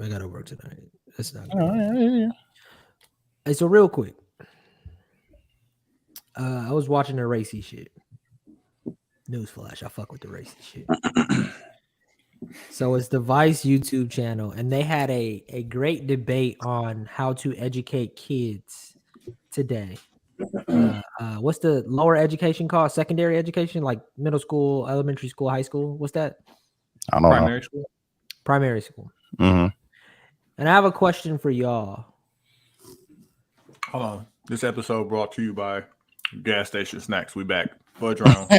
I gotta work tonight. That's not All good. right. Hey, so real quick, I was watching the racy shit. Newsflash, I fuck with the racy shit. So it's the Vice YouTube channel, and they had a great debate on how to educate kids today. What's the lower education called? Secondary education, like middle school, elementary school, high school. What's that? I don't know. Primary school. Primary school. Mm-hmm. And I have a question for y'all. Hold on. This episode brought to you by Gas Station Snacks. We back. Fudge round. We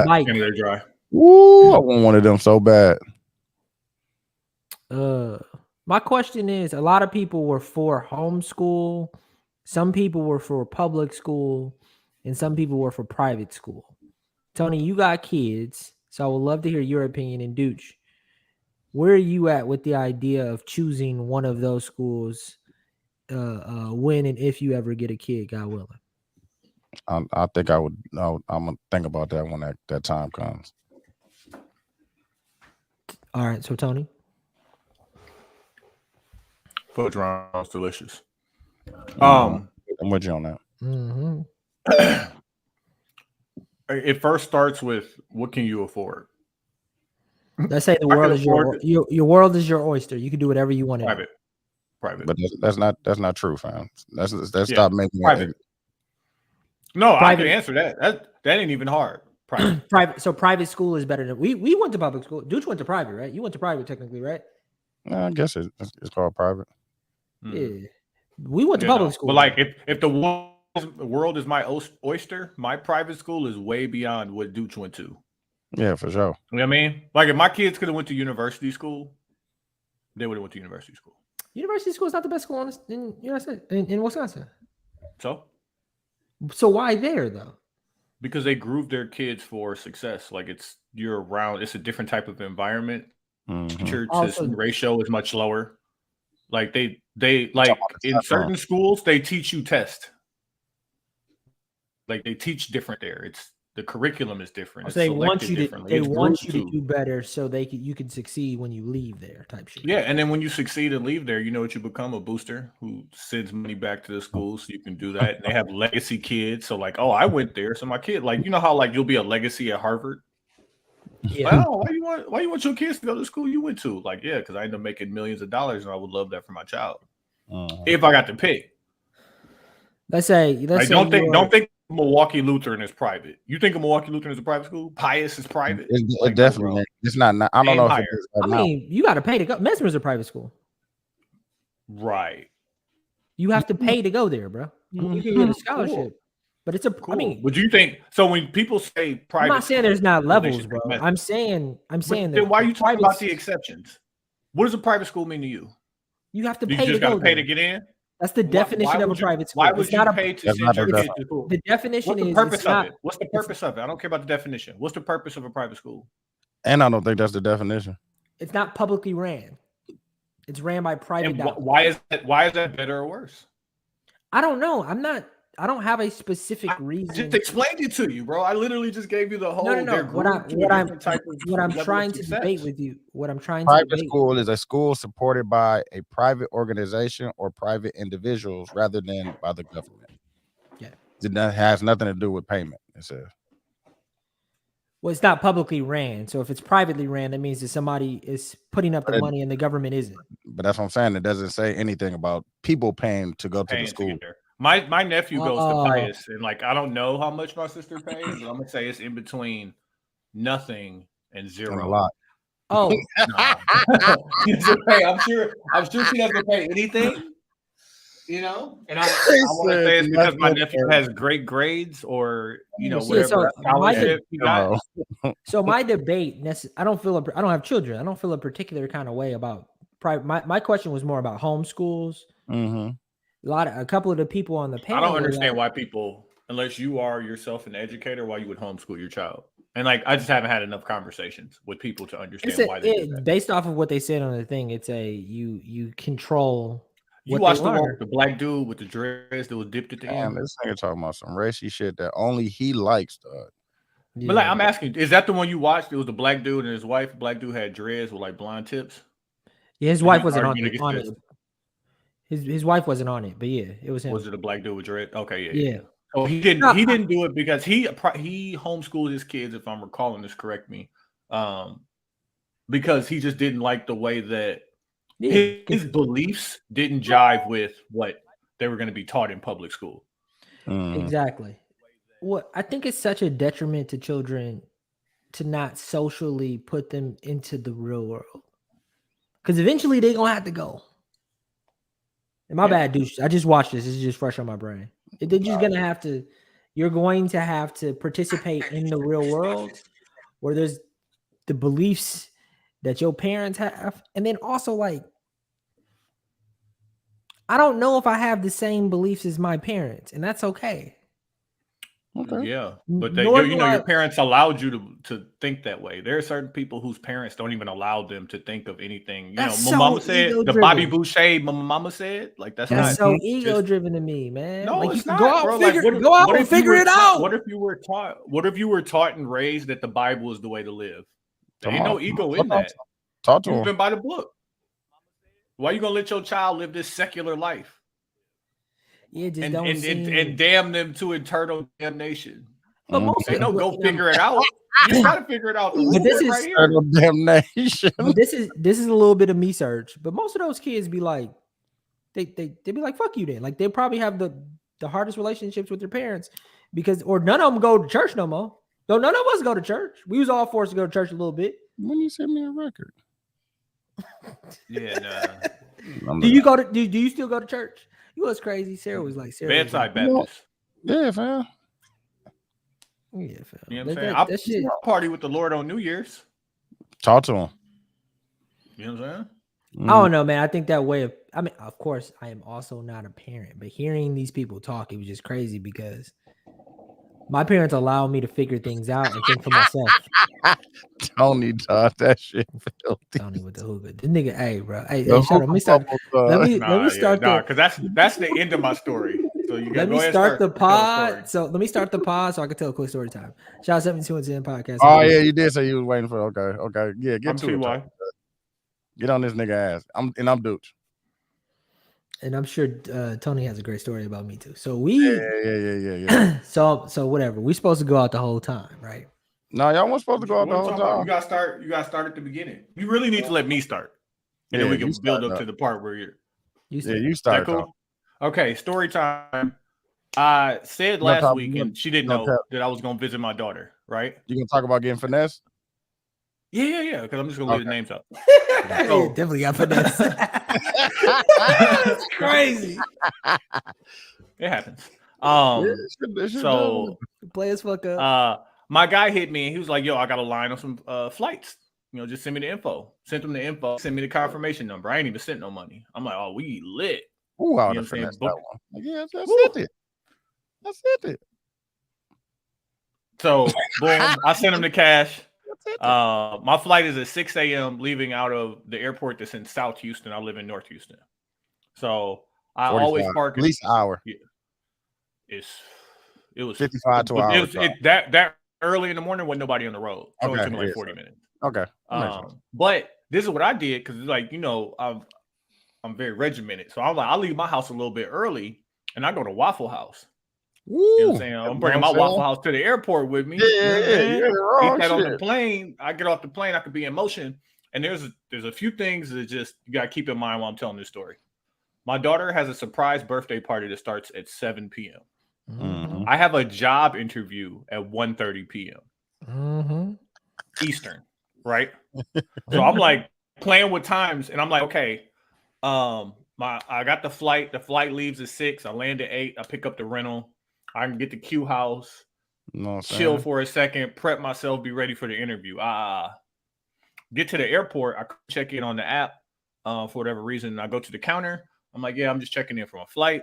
might. And they're dry. Woo! I want one of them so bad. My question is: a lot of people were for homeschool, some people were for public school, and some people were for private school. Tony, you got kids, so I would love to hear your opinion. And Dooch, where are you at with the idea of choosing one of those schools when and if you ever get a kid, God willing? I think I would. I'm gonna think about that when that time comes. All right, so Tony. Fudge round's delicious. I'm with you on that. Mm-hmm. It first starts with what can you afford? Let's say the world is your world is your oyster. You can do whatever you want to do. Private. But that's not true, fam. Let's stop making private. No, private. I can answer that. That ain't even hard. Private. Private. So private school is better than we went to public school. Dooch went to private, right? You went to private technically, right? I guess it's called private. Yeah, we went to public school. But like, if the world is my oyster, my private school is way beyond what Dooch went to. Yeah, for sure. You know what I mean? Like, if my kids could have went to university school, they would have went to university school. University school is not the best school in Wisconsin. So why there though? Because they groove their kids for success. Like, you're around. It's a different type of environment. Mm-hmm. Teacher to ratio is much lower. Like they like in certain schools they teach you test. Like they teach different there. It's the curriculum is different. So they want you to do better so you can succeed when you leave there type shit. Yeah, and then when you succeed and leave there, you know what you become, a booster who sends money back to the school so you can do that. And they have legacy kids. So like, oh, I went there. So my kid, like, you know how like you'll be a legacy at Harvard? Yeah. Like, oh, why you want your kids to go to the school you went to? Like, yeah, because I end up making millions of dollars and I would love that for my child. If I got to pay. Let's say don't think Milwaukee Lutheran is private. You think of Milwaukee Lutheran is a private school? Pius is private? It definitely. It's not. I don't know. I mean, you got to pay to go. Mesmer is a private school. Right. You have to pay to go there, bro. You can get a scholarship. Cool. But it's cool. I mean, would you think so? When people say private, I'm not saying there's not levels, bro. I'm saying then why are you talking about the exceptions? What does a private school mean to you? You have to pay. You just got to pay to get in. That's the definition of a private school. Why would you pay to send your kid to school? The definition is What's the purpose of it? What's the purpose of it? I don't care about the definition. What's the purpose of a private school? And I don't think that's the definition. It's not publicly ran. It's ran by private. Why is that better or worse? I don't know. I don't have a specific reason. I just explained it to you, bro. I literally just gave you the whole. No. What I'm trying to debate with you. Private school is a school supported by a private organization or private individuals rather than by the government. Yeah, it has nothing to do with payment. It says. Well, it's not publicly ran. So if it's privately ran, that means that somebody is putting up the money and the government isn't. But that's what I'm saying. It doesn't say anything about people paying to go to the school. My nephew goes to Pius, and like I don't know how much my sister pays, but I'm gonna say it's in between nothing and zero. And a lot. Oh, I'm sure she doesn't pay anything. You know, and I want to say it's because my nephew has great grades, or whatever scholarship he got. So my debate, I don't have children. I don't feel a particular kind of way about private. My question was more about homeschools. Mm-hmm. A couple of the people on the panel. I don't understand why people, unless you are yourself an educator, why you would homeschool your child. And like, I just haven't had enough conversations with people to understand why they do that. Based off of what they said on the thing, it's you control. You watched the one with the black dude with the dress that was dipped at the end. This nigga talking about some racy shit that only he likes, dog. Yeah. But like, I'm asking, is that the one you watched? It was the black dude and his wife. The black dude had dreads with like blonde tips. Yeah, his He wife was wasn't arguing against on this. it. His wife wasn't on it, but yeah, it was him. Was it a black dude with dread? Okay, Yeah. yeah. So he didn't. No, He didn't do it because he homeschooled his kids. If I'm recalling this, correct me. Because he just didn't like the way that Yeah, his beliefs didn't jive with what they were going to be taught in public school. exactly. What I think it's such a detriment to children to not socially put them into the real world, because eventually they're gonna have to go. And my bad, douche. I just watched this. This is just fresh on my brain. They're just gonna have to. You're going to have to participate in the real world, where there's the beliefs that your parents have, and then also like, I don't know if I have the same beliefs as my parents, and that's okay. Okay. Yeah, but Nor you do know, I- your parents allowed you to think that way. There are certain people whose parents don't even allow them to think of anything. You That's know, my so mama said the ego-driven. Bobby Boucher. My mama said like that's That's not so just- ego driven to me, man. No, like it's you not. go out, bro. figure, Like, go out what and if you figure were it taught- out. What if you were taught? What if you were taught and raised that the Bible is the way to live? There ain't no ego in that. Talk to You've him. been by the book. Why you gonna let your child live this secular life Yeah, just and don't and, seem. and damn them to eternal damnation? But most Ain't no but, go you know, figure it out. You gotta figure it out. The But this rules is- right here. Eternal damnation. but this is a little bit of me search. But most of those kids be like, they be like, fuck you then. Like they probably have the hardest relationships with their parents because or none of them go to church no more. No, none of us go to church. We was all forced to go to church a little bit. When you send me a record, Yeah, nah. Do you go to do you still go to church? You was crazy. Sarah was like, Sarah was Bedside like, Baptist. Yeah, fam. yeah, fam. You know what I'm That- saying? that shit. I party with the Lord on New Year's. Talk to him. You know what I'm saying? I don't know, man. I think that way of, I mean, of course, I am also not a parent, but hearing these people talk, it was just crazy because my parents allow me to figure things out and think for myself. Tony taught that shit filthy. Tony with the hookah. This nigga, hey, bro. Hey, The shut up. Let me start. hookah Let me Nah, start yeah, the because that's the end of my story. So you got let go me ahead start the and tell story. pod. So let me start the pod so I can tell a quick story time. Shout out 7210 podcast. Oh yeah, you did say you was waiting for. Okay. Yeah, get I'm to it. TY. Tony. Get on this nigga ass. I'm Dooch. And I'm sure Tony has a great story about me too. So Yeah. so whatever. We supposed to go out the whole time, right? No, y'all weren't supposed to go out the What whole you talking about? time. You gotta start at the beginning. You really need to let me start. And then Yeah, we can you build start up to the part where you're You Yeah, said you is that start. cool? Okay, story time. I said No last problem. week and she didn't No know problem. that I was gonna visit my daughter, right? You gonna talk about getting finesse? Yeah, because I'm just gonna leave the names up. Hey, definitely got finesse. That's crazy. It happens. This shit So Play as fuck up. my guy hit me and he was like, yo, I got a line on some flights. You know, just send me the info. Sent him the info, send me the confirmation number. I ain't even sent no money. I'm like, oh, we lit. Ooh, I You know what would have I'm saying? finessed that Book- one. Like, yeah, that's Woo. it. That's it. So boom, I sent him the cash. That's it. My flight is at 6 a.m. leaving out of the airport that's in South Houston. I live in North Houston. So I always 45, park at least an hour. it was 55 to an hour. It was, that early in the morning wasn't nobody on the road. It only Okay, took me like yeah, 40 minutes. Okay. That makes sense. But this is what I did because like I'm very regimented. So I'm like, I'll leave my house a little bit early and I go to Waffle House. Woo. You know what I'm saying? I'm bringing my You know what I'm Waffle House to the airport with me. Yeah, You know what I'm saying? wrong Eat that on the shit. plane. I get off the plane, I could be in motion. And there's a few things that just you gotta keep in mind while I'm telling this story. My daughter has a surprise birthday party that starts at 7 p.m. Mhm. I have a job interview at 1:30 p.m. Mm-hmm. Eastern, right? So I'm like playing with times, and I'm like, okay, I got the flight. The flight leaves at 6. I land at 8. I pick up the rental. I can get the Q house, You know what I'm chill saying? for a second, prep myself, be ready for the interview. Get to the airport. I check in on the app for whatever reason. I go to the counter. I'm like, yeah, I'm just checking in from a flight.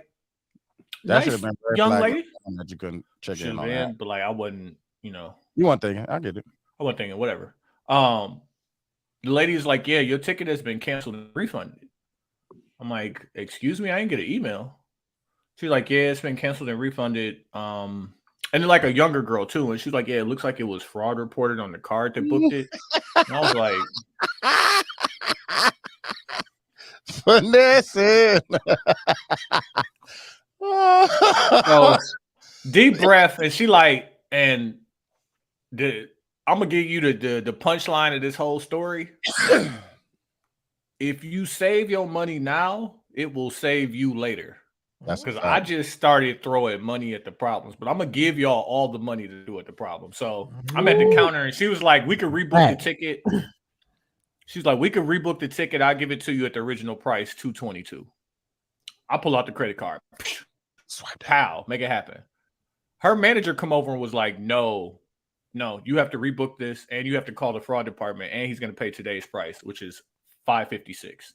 That Nice should have been red young flag lady. that you couldn't check Should in have on that. been, but like I wasn't, You weren't thinking. I get it. I wasn't thinking whatever. The lady's like, yeah, your ticket has been canceled and refunded. I'm like, excuse me, I didn't get an email. She's like, yeah, it's been canceled and refunded. And then like a younger girl too. And she's like, yeah, it looks like it was fraud reported on the card that booked it. And I was like, finessing. So deep breath, and she like, and I'm gonna give you the punchline of this whole story. If you save your money now, it will save you later. That's Because a I fact. just started throwing money at the problems, but I'm gonna give y'all all the money to do at the problem. So I'm at the counter, and she was like, "We could rebook the Right. ticket." She's like, "We could rebook the ticket. I'll give it to you at the original price, $222." I pull out the credit card. Swipe that. Pow, make it happen. Her manager come over and was like, no, you have to rebook this, and you have to call the fraud department, and he's gonna pay today's price, which is $556.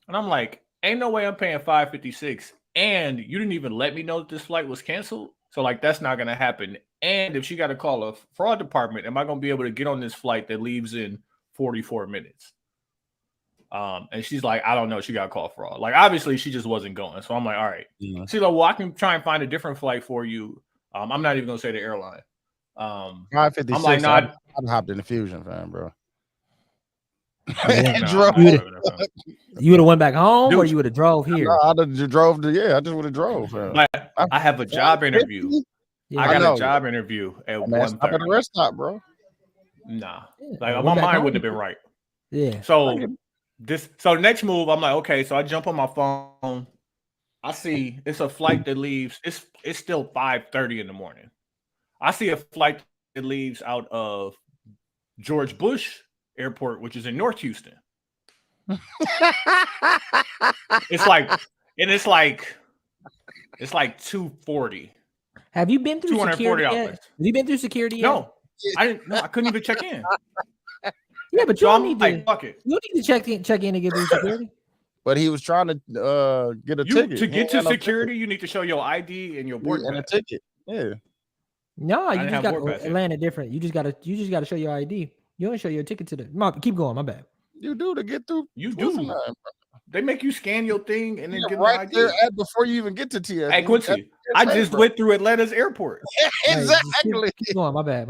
And I'm like, ain't no way I'm paying $556, and you didn't even let me know that this flight was canceled. So like, that's not gonna happen. And if she got to call a fraud department, am I gonna be able to get on this flight that leaves in 44 minutes? And she's like, I don't know. She got to call fraud. Like, obviously, she just wasn't going. So I'm like, all right. Yeah. She's like, well, I can try and find a different flight for you. I'm not even gonna say the airline. 556. I'm like, nah, I'd hopped in the Fusion, fam, bro. Yeah. And drove. You would have went back home, or Dude, you would have drove here. No, I'd have drove to. Yeah, I just would have drove. Fam. But I have a job interview. Yeah. I I got know. a job interview at Man, stop at the 1:30. rest stop, bro. Nah, Yeah, like went my back mind home. wouldn't have been right. Yeah. So so next move, I'm like, okay. So I jump on my phone. I see it's a flight that leaves. It's still 5:30 in the morning. I see a flight that leaves out of George Bush Airport, which is in North Houston. It's like 240. Have you been through security $240. yet? Have you been through security yet? No, I didn't. No, I couldn't even check in. Yeah, but you So don't I'm need like, to. fuck it. You don't need to check in to get through security. But he was trying to get a ticket. To He get ain't to got no security, you need to show your ID and your board ticket. And a pass. ticket. Yeah. No, you didn't just have got board pass yet. Atlanta different. You just gotta show your ID. You don't show your ticket to the. Keep going. My bad. You do to get through. You what's do. the name? They make you scan your thing and then Yeah, give them right ID. there at before you even get to TS. Hey, Quincy, I just went through Atlanta's airport. Hey, just Exactly. Keep going. My bad.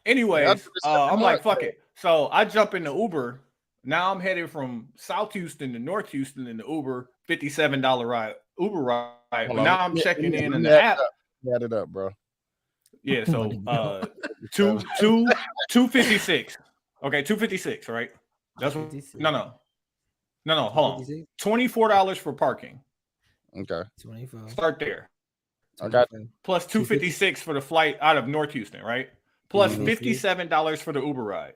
Anyways, Yeah, I'm like, fuck it. So I jump in the Uber. Now I'm headed from South Houston to North Houston in the Uber, $57 ride, Uber ride. But Hold on. now I'm checking in Let me the add app. Add it up, bro. Yeah, so 256. Okay, 256, right? That's what. No. Hold on. $24 for parking. Okay. 25. Start there. I got Plus 256 for the flight out of North Houston, right? Plus Mhm. $57 for the Uber ride.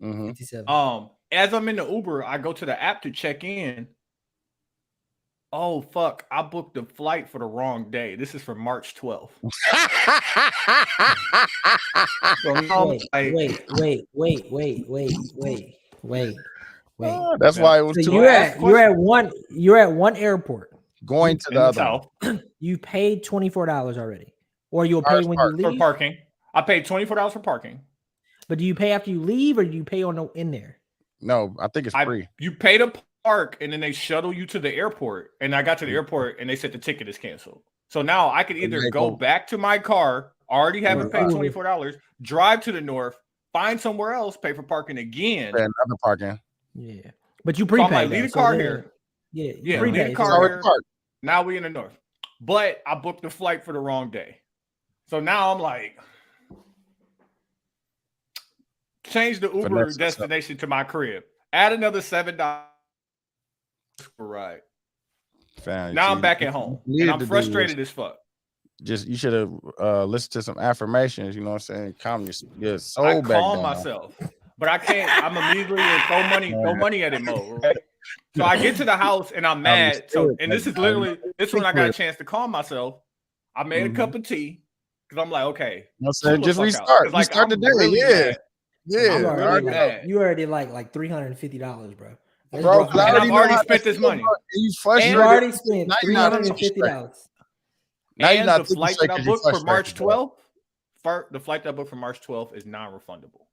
Mm-hmm. 57. As I'm in the Uber, I go to the app to check in. Oh fuck! I booked the flight for the wrong day. This is for March 12th. So now I'm like, Wait. That's why it was So too you're at one airport. going to in the the other one. South You paid $24 already, or you'll pay Ours when part you for leave. parking. I paid $24 for parking. But do you pay after you leave, or do you pay in there? No, I think it's free. You pay to park, and then they shuttle you to the airport. And I got to the airport, and they said the ticket is canceled. So now I could either go back to my car, already having paid $24, drive to the north, find somewhere else, pay for parking again. Pay another parking. Yeah, but you So I'm prepaid. like, leave the car here. Yeah, Yeah, prepaid. leave the It's car already here. parked. Now we in the north. But I booked the flight for the wrong day. So now I'm like, change the Uber Finesse destination to my crib. Add another $7 for ride. Fam, Now see, I'm back you at home. needed And I'm to do frustrated as fuck. you should have listened to some affirmations. You know what I'm saying? Calm your soul I back calm down. myself. But I can't. I'm immediately in throw money at it mode. Right? So I get to the house and I'm mad. So and this is literally this when I got a chance to calm myself. I made a cup of tea because I'm like, okay, You know what I'm saying? chill the Just fuck out. restart. 'Cause, like, Restart the I'm day. really Yeah. mad. Yeah. I'm really already mad. you already like $350, bro. That's Bro, rough. I And I've know already how spent that this feel, money. bro. And you You frustrated. already spent Now you're not thinking $350. Now you're And not the thinking flight straight that I 'cause you're booked for March frustrated, bro. 12th, the flight that I booked for March 12th is non-refundable.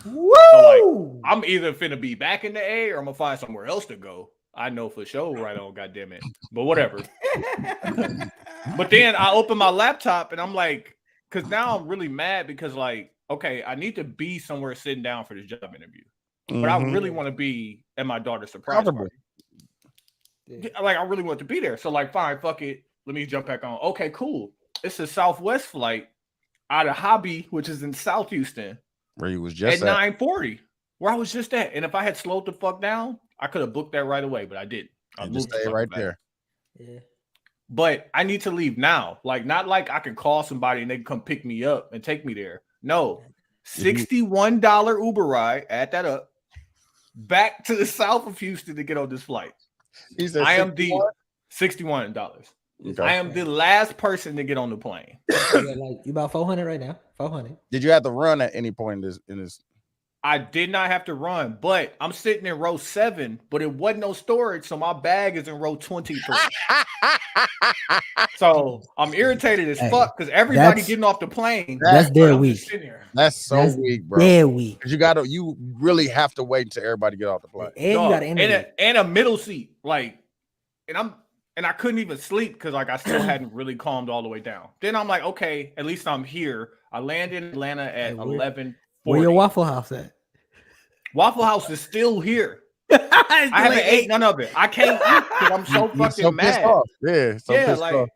Woo! So, I'm either finna be back in the A or I'm gonna find somewhere else to go. I know for sure, right on, goddamn it. But whatever. But then I open my laptop and I'm like, because now I'm really mad because, like, okay, I need to be somewhere sitting down for this job interview, but I really want to be at my daughter's surprise Comfortable. party. Like I really want to be there. So like, fine, fuck it. Let me jump back on. Okay, cool. It's a Southwest flight out of Hobby, which is in South Houston, Where you was just at 9:40, where I was just at. And if I had slowed the fuck down, I could have booked that right away, but I didn't. I and just moved stay right there. Yeah. But I need to leave now. Like, not like I can call somebody and they can come pick me up and take me there. No, $61 Uber ride. Add that up. Back to the south of Houston to get on this flight. He said I am the $61. Okay. I am the last person to get on the plane. Like you about 400 right now. 400. Did you have to run at any point in this? I did not have to run, but I'm sitting in row 7, but it wasn't no storage, so my bag is in row 23. So I'm irritated as fuck because everybody getting off the plane. That's their week. That's so weak, bro. Their week. Because you really have to wait until everybody get off the plane. And you got to and a middle seat, like, and I couldn't even sleep because like I still hadn't really calmed all the way down. Then I'm like, okay, at least I'm here. I landed in Atlanta at 11:40. Where your Waffle House at? Waffle House is still here. I haven't ate none of it. I can't eat because I'm so fucking mad. Yeah, like, oh,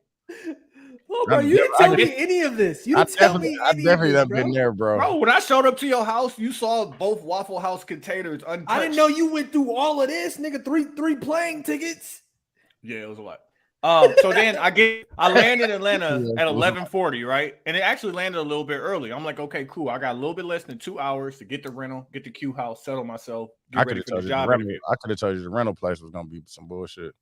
bro, you didn't tell me any of this. You didn't tell me. I definitely have been there, bro. Bro, when I showed up to your house, you saw both Waffle House containers untouched. I didn't know you went through all of this, nigga. Three plane tickets. Yeah, it was a lot. So then I landed in Atlanta at 11:40, right? And it actually landed a little bit early. I'm like, okay, cool. I got a little bit less than 2 hours to get the rental, get the Q house, settle myself, get ready for the job interview. I could have told you the rental place was gonna be some bullshit.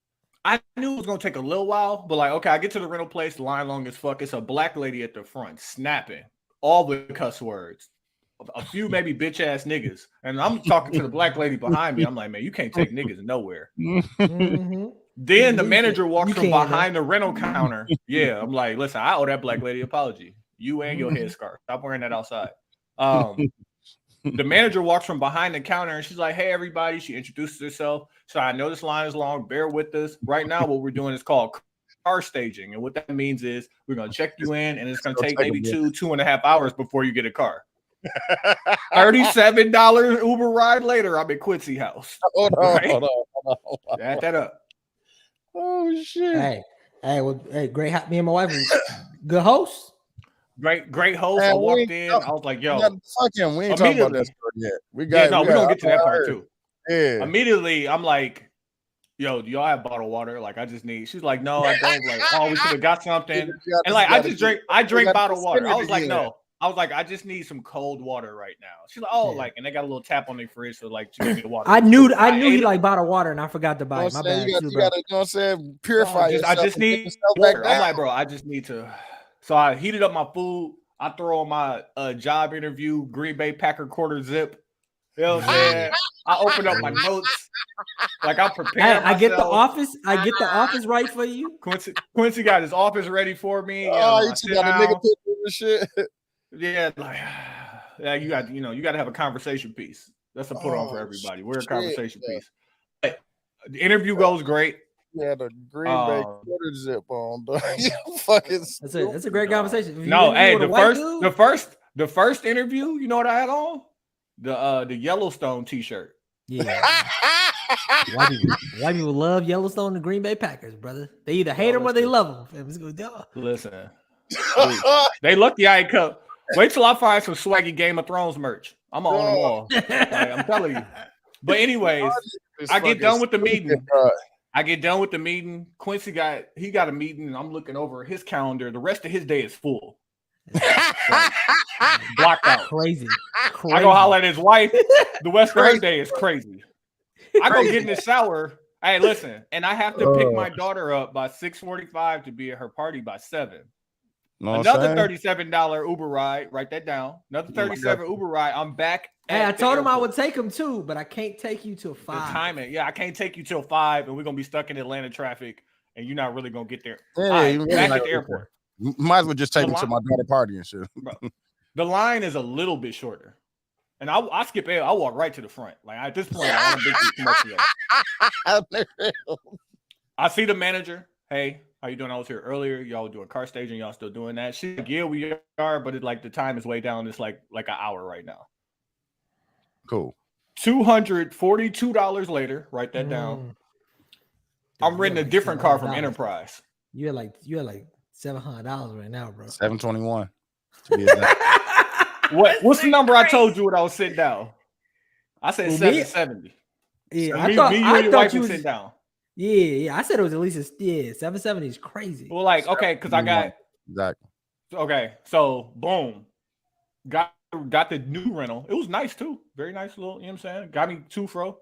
I knew it was gonna take a little while, but like, okay, I get to the rental place, the line long as fuck. It's a black lady at the front, snapping all the cuss words. A few maybe bitch ass niggas. And I'm talking to the black lady behind me. I'm like, man, you can't take niggas nowhere. Mm-hmm. Then the manager walks from behind the rental counter. Yeah, I'm like, listen, I owe that black lady an apology. You and your headscarf. Stop wearing that outside. The manager walks from behind the counter and she's like, hey, everybody. She introduces herself. So I know this line is long. Bear with us. Right now, what we're doing is called car staging. And what that means is we're going to check you in and it's going to take maybe 2.5 hours before you get a car. $37 Uber ride later, I'm in Quincy house. Hold on. Add that up. Oh shit! Hey, great. Me and my wife, good host. Great host. I walked in. I was like, yo, we ain't talking about that story yet. We're gonna get to that part too. Yeah. Immediately, I'm like, yo, do y'all have bottled water? Like, I just need. She's like, no, I don't. Like, oh, we should have got something. And like, I drink bottled water. I was like, no. I was like, I just need some cold water right now. She's like, oh, like, and they got a little tap on their fridge, so like, to give me the water. I knew he liked bottled water, and I forgot to buy it. My bad. You gotta, you know what I'm saying? Purify yourself. I just need water. I'm like, bro, I just need to. So I heated up my food. I throw on my job interview Green Bay Packer quarter zip. You know what I'm saying? I open up my notes. Like I'm prepared. I get the office. I get the office right for you. Quincy got his office ready for me. Oh, you got a nigga picture and shit. Yeah, like you got to have a conversation piece. That's a put on for everybody. We're a conversation piece. But the interview goes great. Yeah, the Green Bay quarter zip on. Fucking. That's a great conversation. No, hey, the first interview. You know what I had on? The Yellowstone T-shirt. Yeah. White people love Yellowstone and Green Bay Packers, brother. They either hate them or they love them. Listen. They lucky I ain't come. Wait till I find some swaggy Game of Thrones merch. I'm gonna own them all. Like, I'm telling you. But anyways, I get done with the meeting. Quincy got a meeting, and I'm looking over his calendar. The rest of his day is full. Blocked out. Crazy. I go holler at his wife. The rest of her day is crazy. I go get in the shower. Hey, listen, and I have to pick my daughter up by 6:45 to be at her party by 7. Another $37 Uber ride. Write that down. Another $37 Uber ride. I'm back. Hey, I told him I would take him too, but I can't take you till 5. The timing. Yeah, I can't take you till 5, and we're gonna be stuck in Atlanta traffic, and you're not really gonna get there. Yeah, back at the airport. Might as well just take him to my daughter party and shit. Bro, the line is a little bit shorter, and I skip it. I walk right to the front. Like at this point, I don't think too much of that. I see the manager. Hey, how you doing? I was here earlier. Y'all were doing car staging. Y'all still doing that? She's like, yeah, we are, but the time is way down. It's like an hour right now. Cool. $242 later. Write that down. I'm renting a different car from Enterprise. You had like $700 right now, bro. 721. To be exact. What's the number I told you when I was sitting down? I said 770. Yeah, So I me, thought you I and your thought wife you was was sitting down. Yeah. I said it was at least 770 is crazy. Well, like okay, because I got exactly. okay. So boom, got the new rental. It was nice too. Very nice little. You know what I'm saying? Got me 2 fro.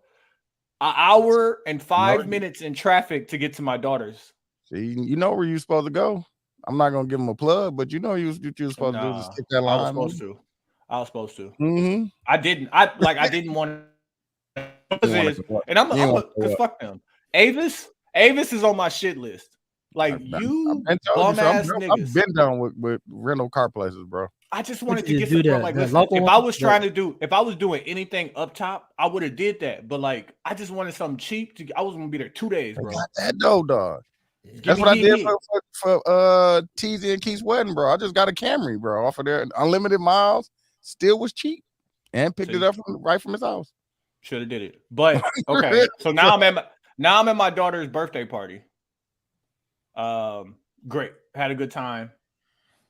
An hour and 5 minutes in traffic to get to my daughter's. See, you know where you're supposed to go. I'm not gonna give him a plug, but you know you were supposed to do is stick that line. I was supposed to. Mm-hmm. I didn't. I didn't want. And I'm because fuck them. Avis is on my shit list. Like you bum ass niggas. I've been down with rental car places, bro. I just wanted to get some. Like, listen, if I was doing anything up top, I would have did that. But like, I just wanted something cheap. I was gonna be there 2 days, bro. Got that dough, dog. That's what I did for TZ and Keith's wedding, bro. I just got a Camry, bro, off of there. Unlimited miles, still was cheap, and picked it up right from his house. Should have did it, but okay. So now I'm at my daughter's birthday party. Great, had a good time.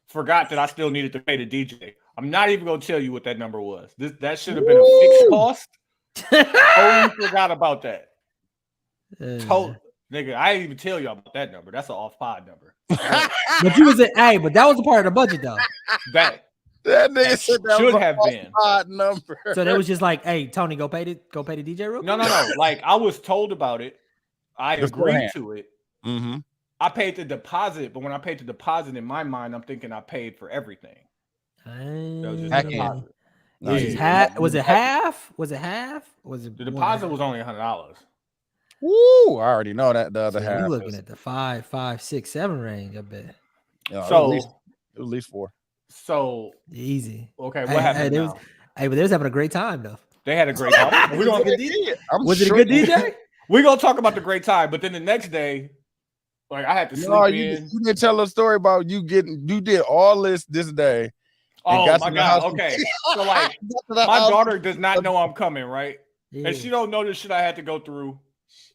Forgot that I still needed to pay the DJ. I'm not even gonna tell you what that number was. That should have been a fixed cost. Totally forgot about that. Nigga, I didn't even tell you about that number. That's an off pod number. But you was but that was a part of the budget though. That nigga said that should have been odd number. So that was just like, hey, Tony, go pay the DJ real quick. No. Like I was told about it. I agreed to it. Mm-hmm. I paid the deposit, but when I paid the deposit in my mind, I'm thinking I paid for everything. That was just a deposit. Was it half? Was it the deposit was only $100? Woo! I already know that the other half. You're looking at the 5, 6, 7 range, I bet. Yeah, so at least 4. So easy. Okay, what happened? But they was having a great time though. They had a great time. Was it a good DJ? We're gonna talk about the great time, but then the next day, like I had to sleep in. You didn't tell a story about you did all this day. Oh my god! Okay, so like my daughter does not know I'm coming, right? Yeah. And she don't know the shit I had to go through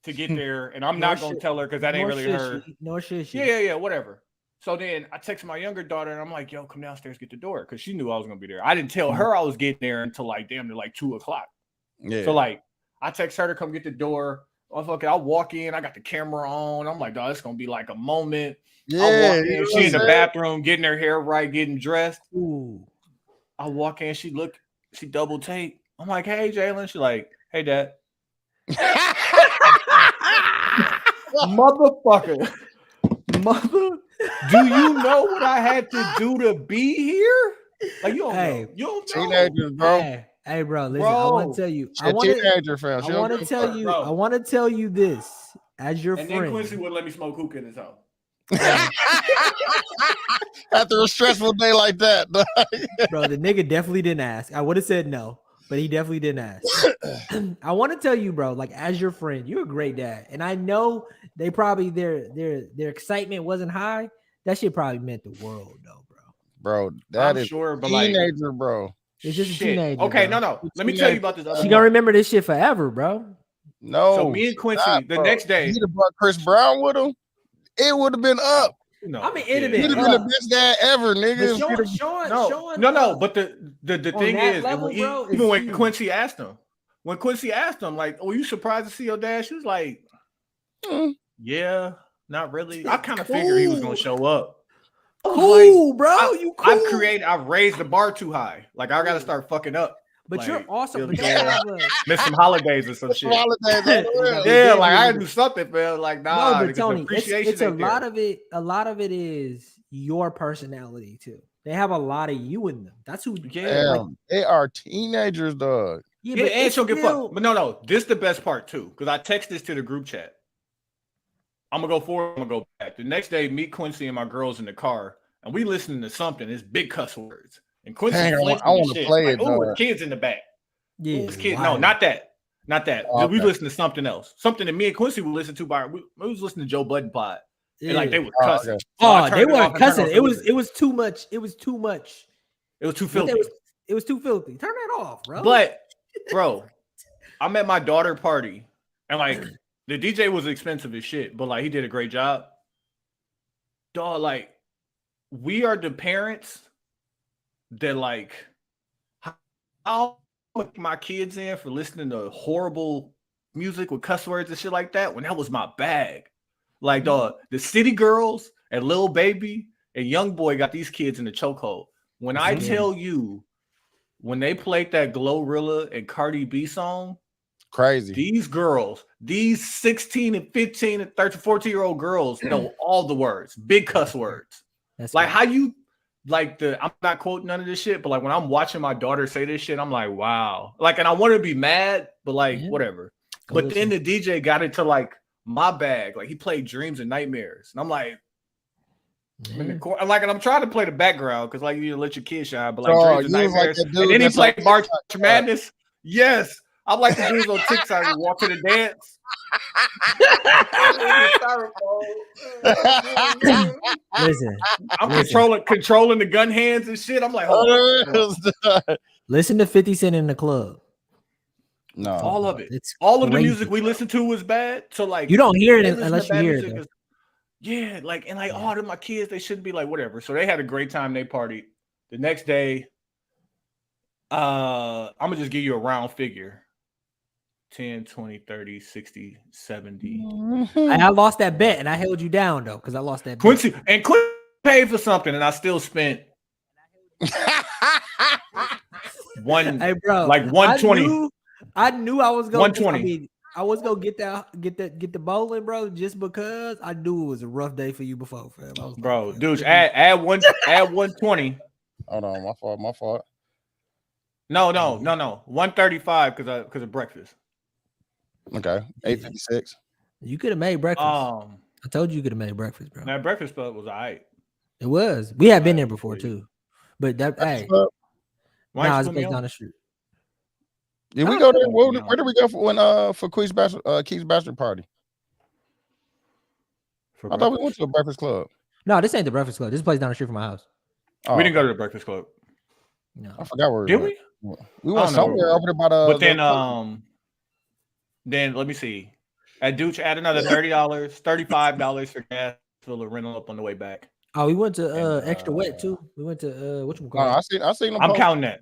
to get there, and I'm not gonna tell her because that ain't really her. No shit. Yeah, whatever. So then I text my younger daughter, and I'm like, "Yo, come downstairs, get the door," because she knew I was gonna be there. I didn't tell her I was getting there until like damn near like 2:00. Yeah. So like I text her to come get the door. I walk in, I got the camera on. I'm like, dog, it's gonna be like a moment. Yeah, I walk in, she in the bathroom getting her hair right, getting dressed. Ooh. I walk in, she double take. I'm like, hey, Jalen. She like, hey, Dad. Motherfucker. Do you know what I had to do to be here? Like, you don't know. You don't know. Teenagers, bro. Hey, bro, listen, I want to tell you. I want to tell you this as your friend. And then Quincy wouldn't let me smoke hookah in his house. After a stressful day like that. Bro, the nigga definitely didn't ask. I would have said no, but he definitely didn't ask. I want to tell you, bro, like as your friend, you're a great dad. And I know they probably their excitement wasn't high. That shit probably meant the world though, bro. Bro, that is sure, but teenager, bro. It's just a teenager. Okay, bro. no. Let me tell you about this other She gonna remember this shit forever, bro. No. So me and Quincy, the next day. He'd have brought Chris Brown with him. It would have been up. No, I mean, it'd have been the best dad ever, nigga. Sean, no. But the thing is, level, bro, even when Quincy asked him, like, "Oh, you surprised to see your dad?" She was like, "Yeah, not really." I kind of figured he was gonna show up. Cool, like, bro. I've raised the bar too high. Like I gotta start fucking up. But like, you're awesome. Miss some holidays or some shit. Yeah, like I gotta do something, man. Like nah, no, but Tony, it's a lot of it. A lot of it is your personality too. They have a lot of you in them. That's who. Yeah, like, they are teenagers, dog. Yeah, but and she'll get fucked. But no. This is the best part too, because I text this to the group chat. I'm gonna go forward. I'm gonna go back. The next day, meet Quincy and my girls in the car, and we listening to something. It's big cuss words. And Quincy, I want to play it. Oh, kids in the back. Yeah, kids. Wow. No, not that. Okay. We listened to something else. Something that me and Quincy would listen to. We was listening to Joe Budden pod. Yeah. And like they were cussing. They weren't cussing. It was too much. It was too much. It was too filthy. It was too filthy. Turn that off, bro. But bro, I'm at my daughter party, and like The DJ was expensive as shit, but like he did a great job. Dog, like we are the parents that like how put my kids in for listening to horrible music with cuss words and shit like that when that was my bag. Like dog, the City Girls and Lil Baby and Young Boy got these kids in the chokehold. When I tell you, when they played that Glorilla and Cardi B song, crazy. These girls, these 16 and 15 and 13, 14-year-old girls know all the words, big cuss words. That's like right. how you like I'm not quoting none of this shit, but like when I'm watching my daughter say this shit, I'm like, wow. Like, and I want to be mad, but like whatever. But then the DJ got into like my bag. Like he played Dreams and Nightmares. And I'm like, I'm in the corner. Like, and I'm trying to play the background because like you let your kids shine, but like Dreams and Nightmares. Like and then he played March Madness. Yes. I'm like the dudes on TikTok who walk to the dance. Listen, I'm controlling the gun hands and shit. I'm like, hold on. Listen to 50 Cent in the club. No, all of it. It's all crazy. Of the music we listen to was bad. So like, you don't hear it unless you hear it. Yeah, like and like, oh, they're my kids. They shouldn't be like whatever. So they had a great time. They partied. The next day, I'm gonna just give you a round figure. 10, 20, 30, 60, 70. I lost that bet and I held you down though because I lost that Quincy bet. And Quincy paid for something and I still spent hey bro, like 120. I knew I was going 120. I mean, I was gonna get the bowling, bro, just because I knew it was a rough day for you before, fam. I was bro, like, dude, add 120. Hold on, my fault. No. 135 because of breakfast. Okay, 8:56. You could have made breakfast. I told you could have made breakfast, bro. That breakfast spot was all right. It was. We had been there before too, but that hey, nah, it's based down the street. Did we go there? Where did we go for Keith's bachelor party? I thought we went to a breakfast club. No, this ain't the breakfast club. This place down the street from my house. Oh, we didn't go to the breakfast club. No, I forgot where. Did we? We went somewhere over there by the. But then let me see. At Dooch, add another $30, $35 for gas for the rental up on the way back. Oh, we went to Extra Wet too. We went to what you call it? I seen them. I'm counting that.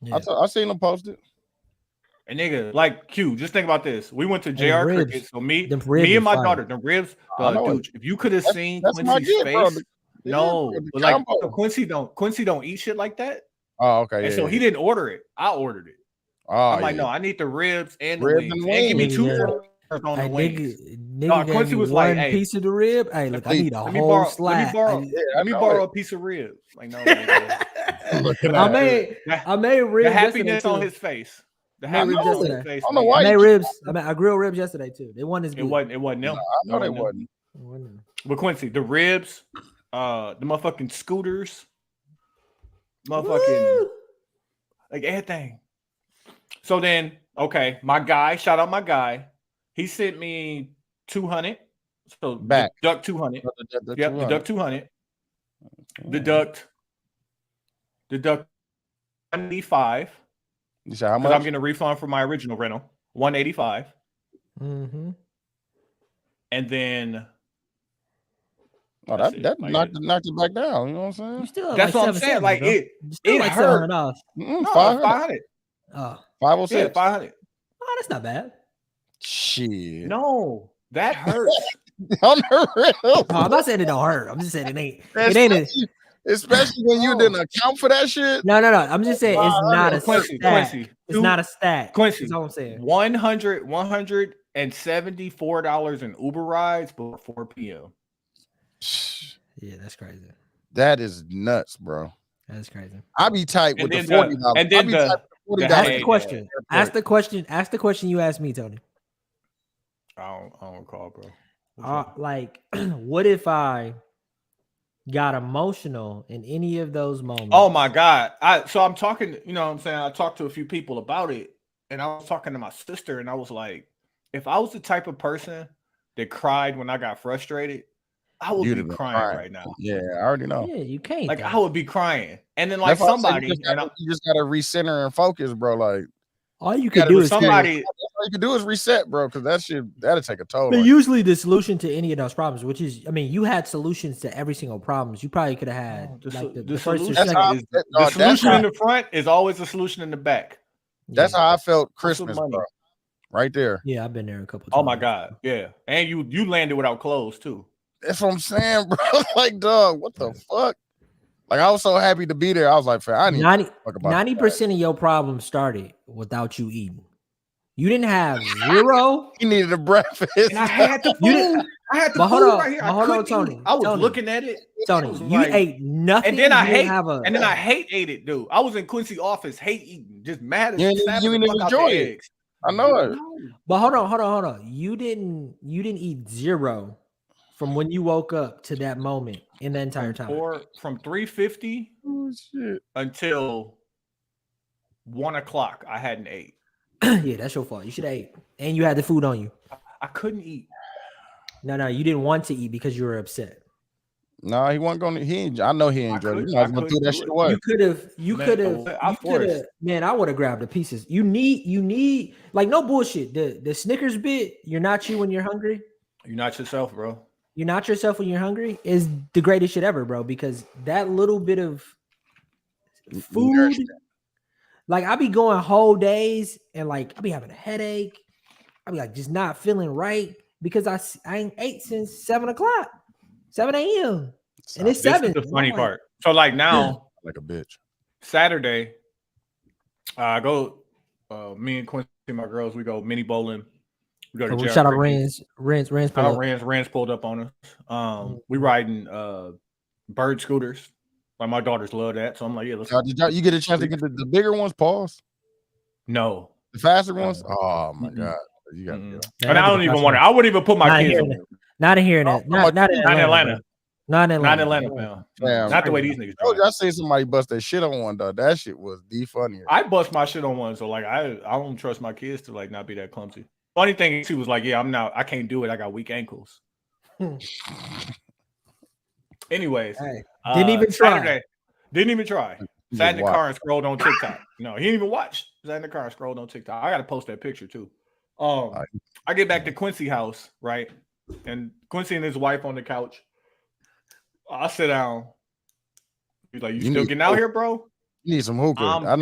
Yeah. I seen them posted. And nigga, like Q, just think about this. We went to JR Cricket. So me and my daughter, the ribs, dude, if you could have seen Quincy's face. No, but like Quincy don't eat shit like that. Oh, okay. And so he didn't order it. I ordered it. Oh, I'm like, no, I need the ribs and the wings. And give me two on the wings. Nigga Quincy was like, hey, piece of the rib. Hey, look, I need a whole slab. Let me borrow a piece of rib. Like, no. I made ribs. The happiness on his face. The happiness on his face. I don't know why. I made ribs. I grilled ribs yesterday too. They wasn't as good. It wasn't them. I know they wasn't. But Quincy, the ribs, the motherfucking scooters, motherfucking like everything. So then, okay, my guy, shout out my guy. He sent me 200. So back deduct 200. Yep, deduct 200. Deduct 185. You said how much? I'm getting a refund for my original rental. 185. Mm-hmm. And then that knocked it back down. You know what I'm saying? That's what I'm saying. Like it hurt. $500. 500. Oh, 506. Yeah, 500. Oh, that's not bad. Shit. No, that hurts. On the real. No, I'm not saying it don't hurt. I'm just saying it ain't. Especially when you didn't account for that shit. No. I'm just saying it's not a Quincy. It's not a stack. Quincy. That's all I'm saying. $174 in Uber rides before 4 p.m. Yeah, that's crazy. That is nuts, bro. That's crazy. I be tight with the $40. And then ask the question you asked me, Tony. I don't recall, bro. Like, what if I got emotional in any of those moments? Oh my God. So I'm talking, you know what I'm saying? I talked to a few people about it, and I was talking to my sister, and I was like, if I was the type of person that cried when I got frustrated, I would be crying right now. Yeah, I already know. Yeah, you can't. I would be crying. And then like somebody, you just gotta recenter and focus, bro. Like, All you could do is somebody. All you can do is reset, bro, because that'll take a toll. But usually the solution to any of those problems, which is, I mean, you had solutions to every single problems. You probably could have had the first or second. The solution in the front is always the solution in the back. That's how I felt Christmas, bro. Right there. Yeah, I've been there a couple times. Oh my God. Yeah. And you landed without clothes too. That's what I'm saying, bro. Like, dog, what the fuck? Like, I was so happy to be there. I was like, I need 90% of your problems started without you eating. You didn't have zero. You needed a breakfast. And I had the food. I had the food right here. Hold on, Tony. I was looking at it. Tony, you ate nothing. And then I hate ate it, dude. I was in Quincy office, hate eating, just mad as you didn't enjoy it. I know it. But hold on. You didn't eat zero from when you woke up to that moment in the entire time. From 3:50 until 1 o'clock, I hadn't ate. Yeah, that's your fault. You should have ate. And you had the food on you. I couldn't eat. No, you didn't want to eat because you were upset. No, he wasn't going to. I know he enjoyed it. I was going to throw that shit away. You could have. Man, I would have grabbed the pieces. You need like no bullshit. The Snickers bit. You're not you when you're hungry. You're not yourself, bro. You're not yourself when you're hungry is the greatest shit ever, bro. Because that little bit of food, like I be going whole days and like I be having a headache. I be like just not feeling right because I ain't ate since 7 o'clock. 7 a.m. and it's 7. This is the funny part. So like now, like a bitch. Saturday, I go. Me and Quincy, my girls, we go mini bowling. We go to shout out Rans. Rans pulled up on us. We riding bird scooters. Like my daughters love that, so I'm like, yeah. Let's did you get a chance to get the bigger ones? Pause. No, the faster ones. Oh my God, you got. And I don't even want to. I wouldn't even put my kids on. Not in here, not in Atlanta. Not in Atlanta, man. Not the way these niggas drive. I seen somebody bust their shit on one, though. That shit was the funniest. I bust my shit on one, so like I don't trust my kids to like not be that clumsy. Funny thing, she was like, "Yeah, I can't do it. I got weak ankles." Anyways, didn't even try. Saturday, didn't even try. Sat in the car and scrolled on TikTok. No, he didn't even watch. Sat in the car and scrolled on TikTok. I got to post that picture too. I get back to Quincy house, right? And Quincy and his wife on the couch. I sit down. He's like, "You still getting out here, bro? You need some hookah." I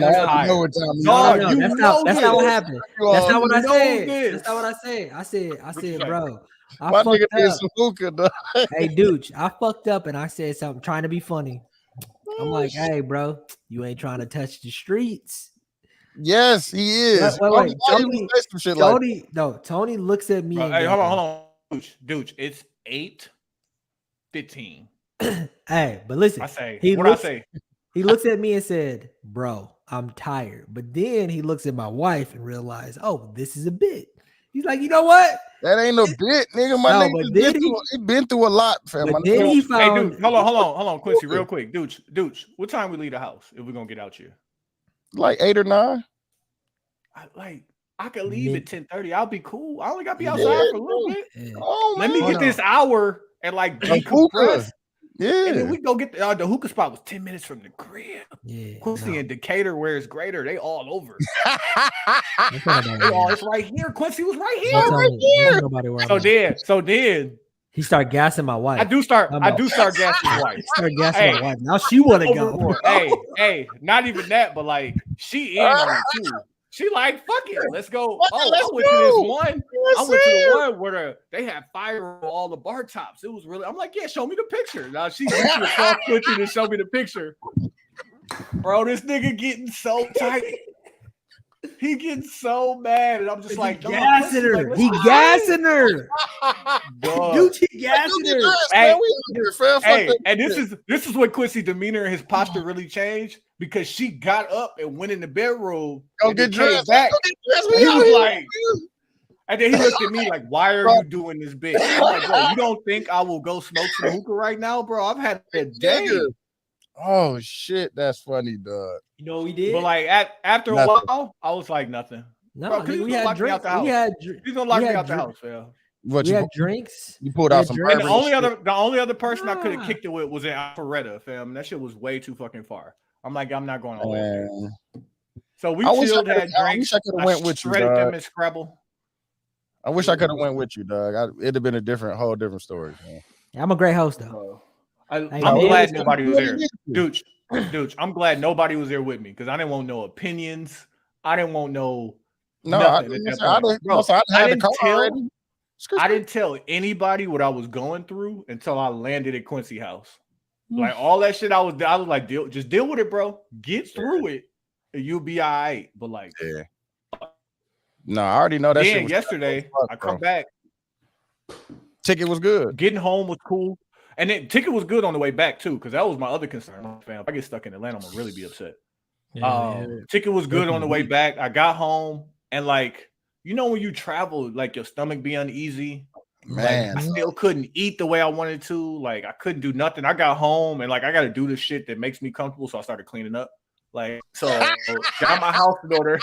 know what time. That's not what happened. That's not what I said. That's not what I said. I said, bro. I fucked up. Some hookah, hey, dude, I fucked up and I said something trying to be funny. I'm like, hey, bro, you ain't trying to touch the streets. Yes, he is. Wait. Tony looks at me. Hey, hold on. Dude, it's 8:15. Hey, but listen, he looks at me and said, "Bro, I'm tired." But then he looks at my wife and realized, "Oh, this is a bit." He's like, "You know what? That ain't no bit, nigga. My nigga he been through a lot, fam." But then he found. Hey, dude, hold on, Quincy, real quick, dude. What time we leave the house if we're gonna get out here? Like 8 or 9. I could leave at 10:30. I'll be cool. I only got to be outside for a little bit. Yeah. Oh, let me get this hour and like decompress. Yeah, and then we go get the hookah spot was 10 minutes from the crib. Yeah, Quincy and Decatur, where it's greater, they all over. It's right here. Quincy was right here. So then he started gassing my wife. I do start gassing my wife. My wife. Now she want to go. hey, not even that, but like she in on it too. She like, fuck it, let's go. I went to the one where they had fire on all the bar tops. It was really, I'm like, yeah, show me the picture. Now she was soft Quincy to show me the picture. Bro, this nigga getting so tight. He getting so mad, and I'm just like, gassing her. He gassing her. Dude, he gassing her. Hey, and this is what Quincy's demeanor and his posture really changed because she got up and went in the bedroom. Go get dressed. Back. He was like, and then he looked at me like, "Why are you doing this bit?" I'm like, "Bro, you don't think I will go smoke some hookah right now, bro? I've had a day." Oh shit, that's funny, dog. You know what we did? But like after a while, I was like, nothing. No, bro, we had drinks. He's gonna lock me out the house, fam. We had drinks. You pulled out some. And the only other person I could have kicked it with was in Alpharetta, fam. That shit was way too fucking far. I'm like, I'm not going all the way. So we I wish I chilled, coulda- had I drinks. wish I coulda went with you, shredded dog. them in Scrabble. I wish I could have went with you, dog. It'd have been a whole different story, man. I'm a great host though. I'm Hey, glad man. nobody was there. Dude, I'm glad nobody was there with me because I didn't want no opinions. I didn't want no nothing at that point. Bro, I didn't tell anybody what I was going through until I landed at Quincy House. Like all that shit, I was like, just deal with it, bro. Get through it, and you'll be all right. But like, no, I already know that. Then shit was yesterday, I come back. Ticket was good. Getting home was cool, and then ticket was good on the way back too, because that was my other concern. Fam, if I get stuck in Atlanta, I'm gonna really be upset. Ticket was good on the way back. I got home, and like, you know, when you travel, like your stomach be uneasy. Man, like, I still couldn't eat the way I wanted to. Like, I couldn't do nothing. I got home and like I got to do the shit that makes me comfortable. So I started cleaning up. Like, so got my house in order,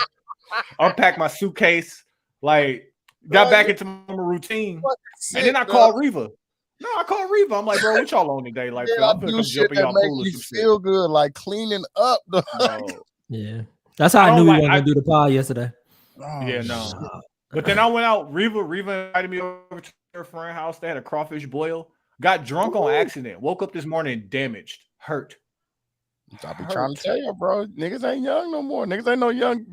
unpacked my suitcase, like got back into my routine, and then I called Reva. No, I called Reva. I'm like, bro, what y'all on today? Like, bro, I'm gonna come jump in y'all pool you feel good, like cleaning up. Yeah, that's how I knew we weren't gonna do the pod yesterday. Yeah, no. But then I went out. Reva invited me over to her friend's house. They had a crawfish boil. Got drunk on accident. Woke up this morning damaged, hurt. I be trying to tell you, bro. Niggas ain't young no more. Niggas ain't no young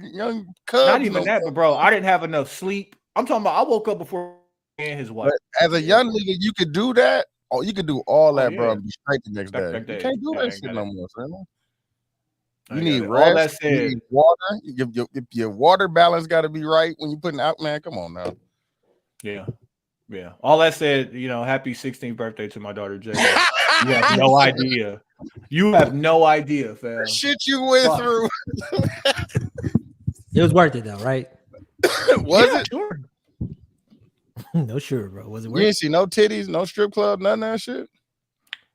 cubs. Not even that, but bro, I didn't have enough sleep. I'm talking about I woke up before and his wife. But as a young nigga, you could do that. Oh, you could do all that, bro, and be straight the next day. You can't do that shit no more, son. You need rest. All that said, you need water. Your water balance got to be right when you putting out. Man, come on now. Yeah. All that said, you know, happy 16th birthday to my daughter Jay. You have no idea. You have no idea, fam. Shit you went through. It was worth it though, right? Was it? Sure. No, sure, bro. Was it worth You ain't see no titties, no strip club, none of that shit.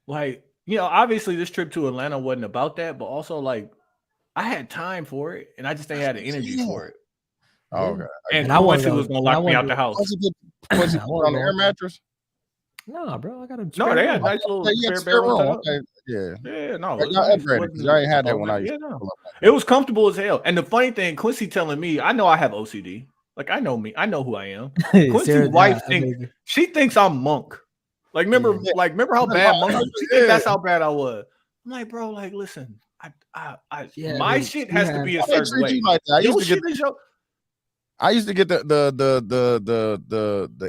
Like, you know, obviously this trip to Atlanta wasn't about that, but also like I had time for it, and I just ain't had the energy for it. Oh, okay. And I was gonna lock me out the house. Was it on the air mattress? No, bro. I got a no. They had nice little spare room. Okay. Yeah, no. Y'all upgraded because y'all ain't had that when I used to pull up. It was comfortable as hell. And the funny thing, Quincy telling me, I know I have OCD. Like I know me. I know who I am. Quincy's wife thinks I'm Monk. Like remember how bad Monk? She thinks that's how bad I was. I'm like, bro. Like, listen. My shit has to be a certain way. Like I used to get the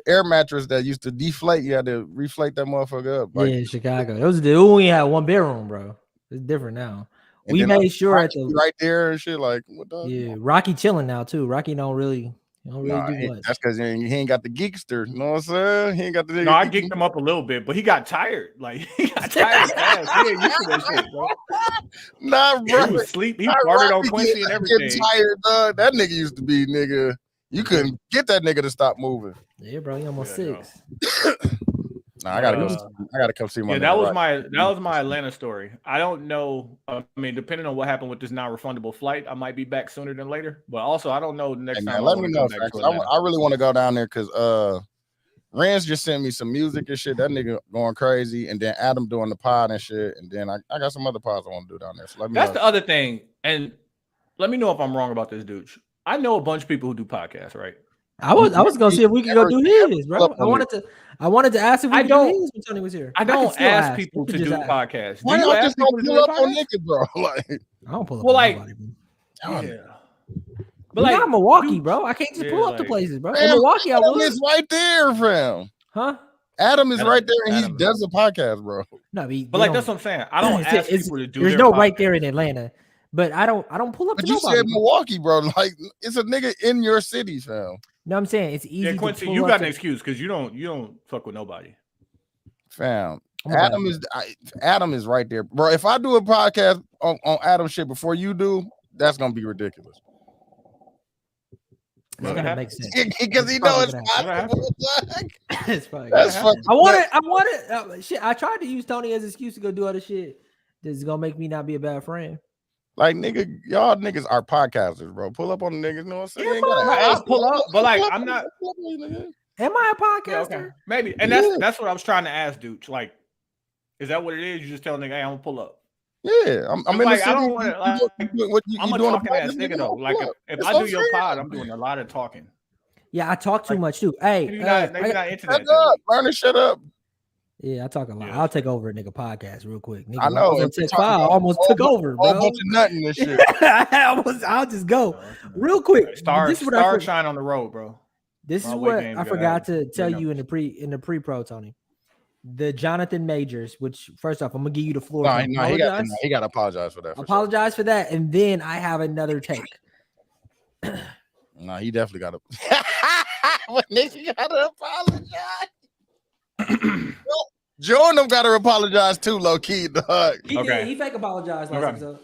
air mattress that used to deflate. You had to reflate that motherfucker up. Like, yeah, Chicago. It was we only had one bedroom, bro. It's different now. We made sure at the right there and shit. Like, what the? Yeah, Rocky chilling now too. Rocky don't really do much. That's because he ain't got the geekster. You know what I'm saying? He ain't got the. No, I geeked him up a little bit, but he got tired. Like he got tired fast. He ain't used to that shit, bro. Nah, bro. He was asleep. He farted on Quincy and everything. Getting tired, dog. That nigga used to be nigga. You couldn't get that nigga to stop moving. Yeah, bro. He almost 6. Nah, I gotta come see my. Yeah, that was my Atlanta story. I don't know. I mean, depending on what happened with this non-refundable flight, I might be back sooner than later. But also, I don't know the next time. Let me know. I really want to go down there because Renz just sent me some music and shit. That nigga going crazy, and then Adam doing the pod and shit, and then I got some other pods I want to do down there. So let me. That's the other thing, and let me know if I'm wrong about this, dude. I know a bunch of people who do podcasts, right? I was gonna see if we could go do his, bro. I wanted to ask if we could do his when Tony was here. I don't ask people to do podcasts. Why y'all just don't pull up on niggas, bro? Like, I don't pull up on nobody, bro. Yeah. But like, not Milwaukee, bro. I can't just pull up to places, bro. In Milwaukee, I will. It's right there, fam. Huh? Adam is right there, and he does a podcast, bro. No, but like that's what I'm saying. I don't ask people to do. There's no right there in Atlanta. But I don't pull up. But to you said Milwaukee, bro. Like it's a nigga in your city, fam. No, I'm saying it's easy. Yeah, Quincy, you got an excuse because you don't fuck with nobody, fam. Adam is right there, bro. If I do a podcast on Adam shit before you do, that's gonna be ridiculous. It's gonna make sense because he knows it's possible. It's probably I wanted. Shit. I tried to use Tony as an excuse to go do other shit. This is gonna make me not be a bad friend. Like nigga, y'all niggas are podcasters, bro. Pull up on the niggas. You know what I'm saying? I'll pull up, but like I'm not. Am I a podcaster? Yeah, okay. Maybe, and that's what I was trying to ask, dude. Like, is that what it is? You just tell a nigga, hey, I'm gonna pull up. Yeah, I'm in like, the city. I don't want to. I'm a doing talking ass nigga though. Like if I do your pod, I'm doing a lot of talking. Yeah, I talk too Like, much too. Hey, maybe not into Shut that. up, learn to shut up. Yeah, I talk a lot. Yeah, I'll take over a nigga podcast real quick. Nigga, I know. I was on Tech 5, I almost took over, Whole bro. bunch of nothing and shit. I'll just go real quick. This is what I shine on the road, bro. This is what I forgot to tell you in the pre-pro, Tony. The Jonathan Majors, which first off, I'm gonna give you the floor. No, he got to apologize for that. Apologize for that, and then I have another take. No, he definitely got to. Nigga got to apologize. Joe and them got to apologize too, low key, dog. He did. He fake apologized last episode.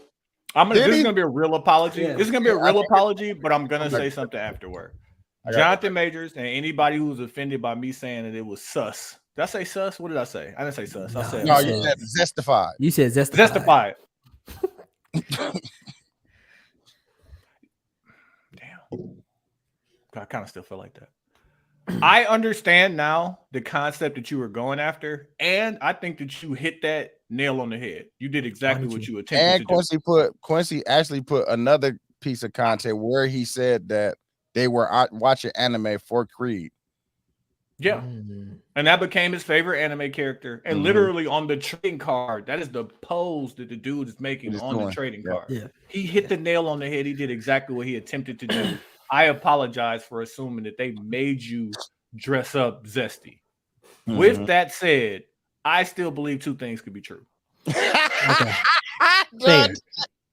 This is gonna be a real apology. Yeah. This is gonna be a real apology, but I'm gonna say something afterward. Jonathan Majors and anybody who was offended by me saying that it was sus. Did I say sus? What did I say? I didn't say sus. I said you said zestified. You said zestified. Damn. I kind of still feel like that. I understand now the concept that you were going after, and I think that you hit that nail on the head. You did exactly what you attempted to do. Quincy actually put another piece of content where he said that they were watching anime for Creed. Yeah. And that became his favorite anime character. And literally on the trading card, that is the pose that the dude is making on the trading card. Yeah. He hit the nail on the head. He did exactly what he attempted to do. I apologize for assuming that they made you dress up zesty. With that said, I still believe two things could be true. Okay. That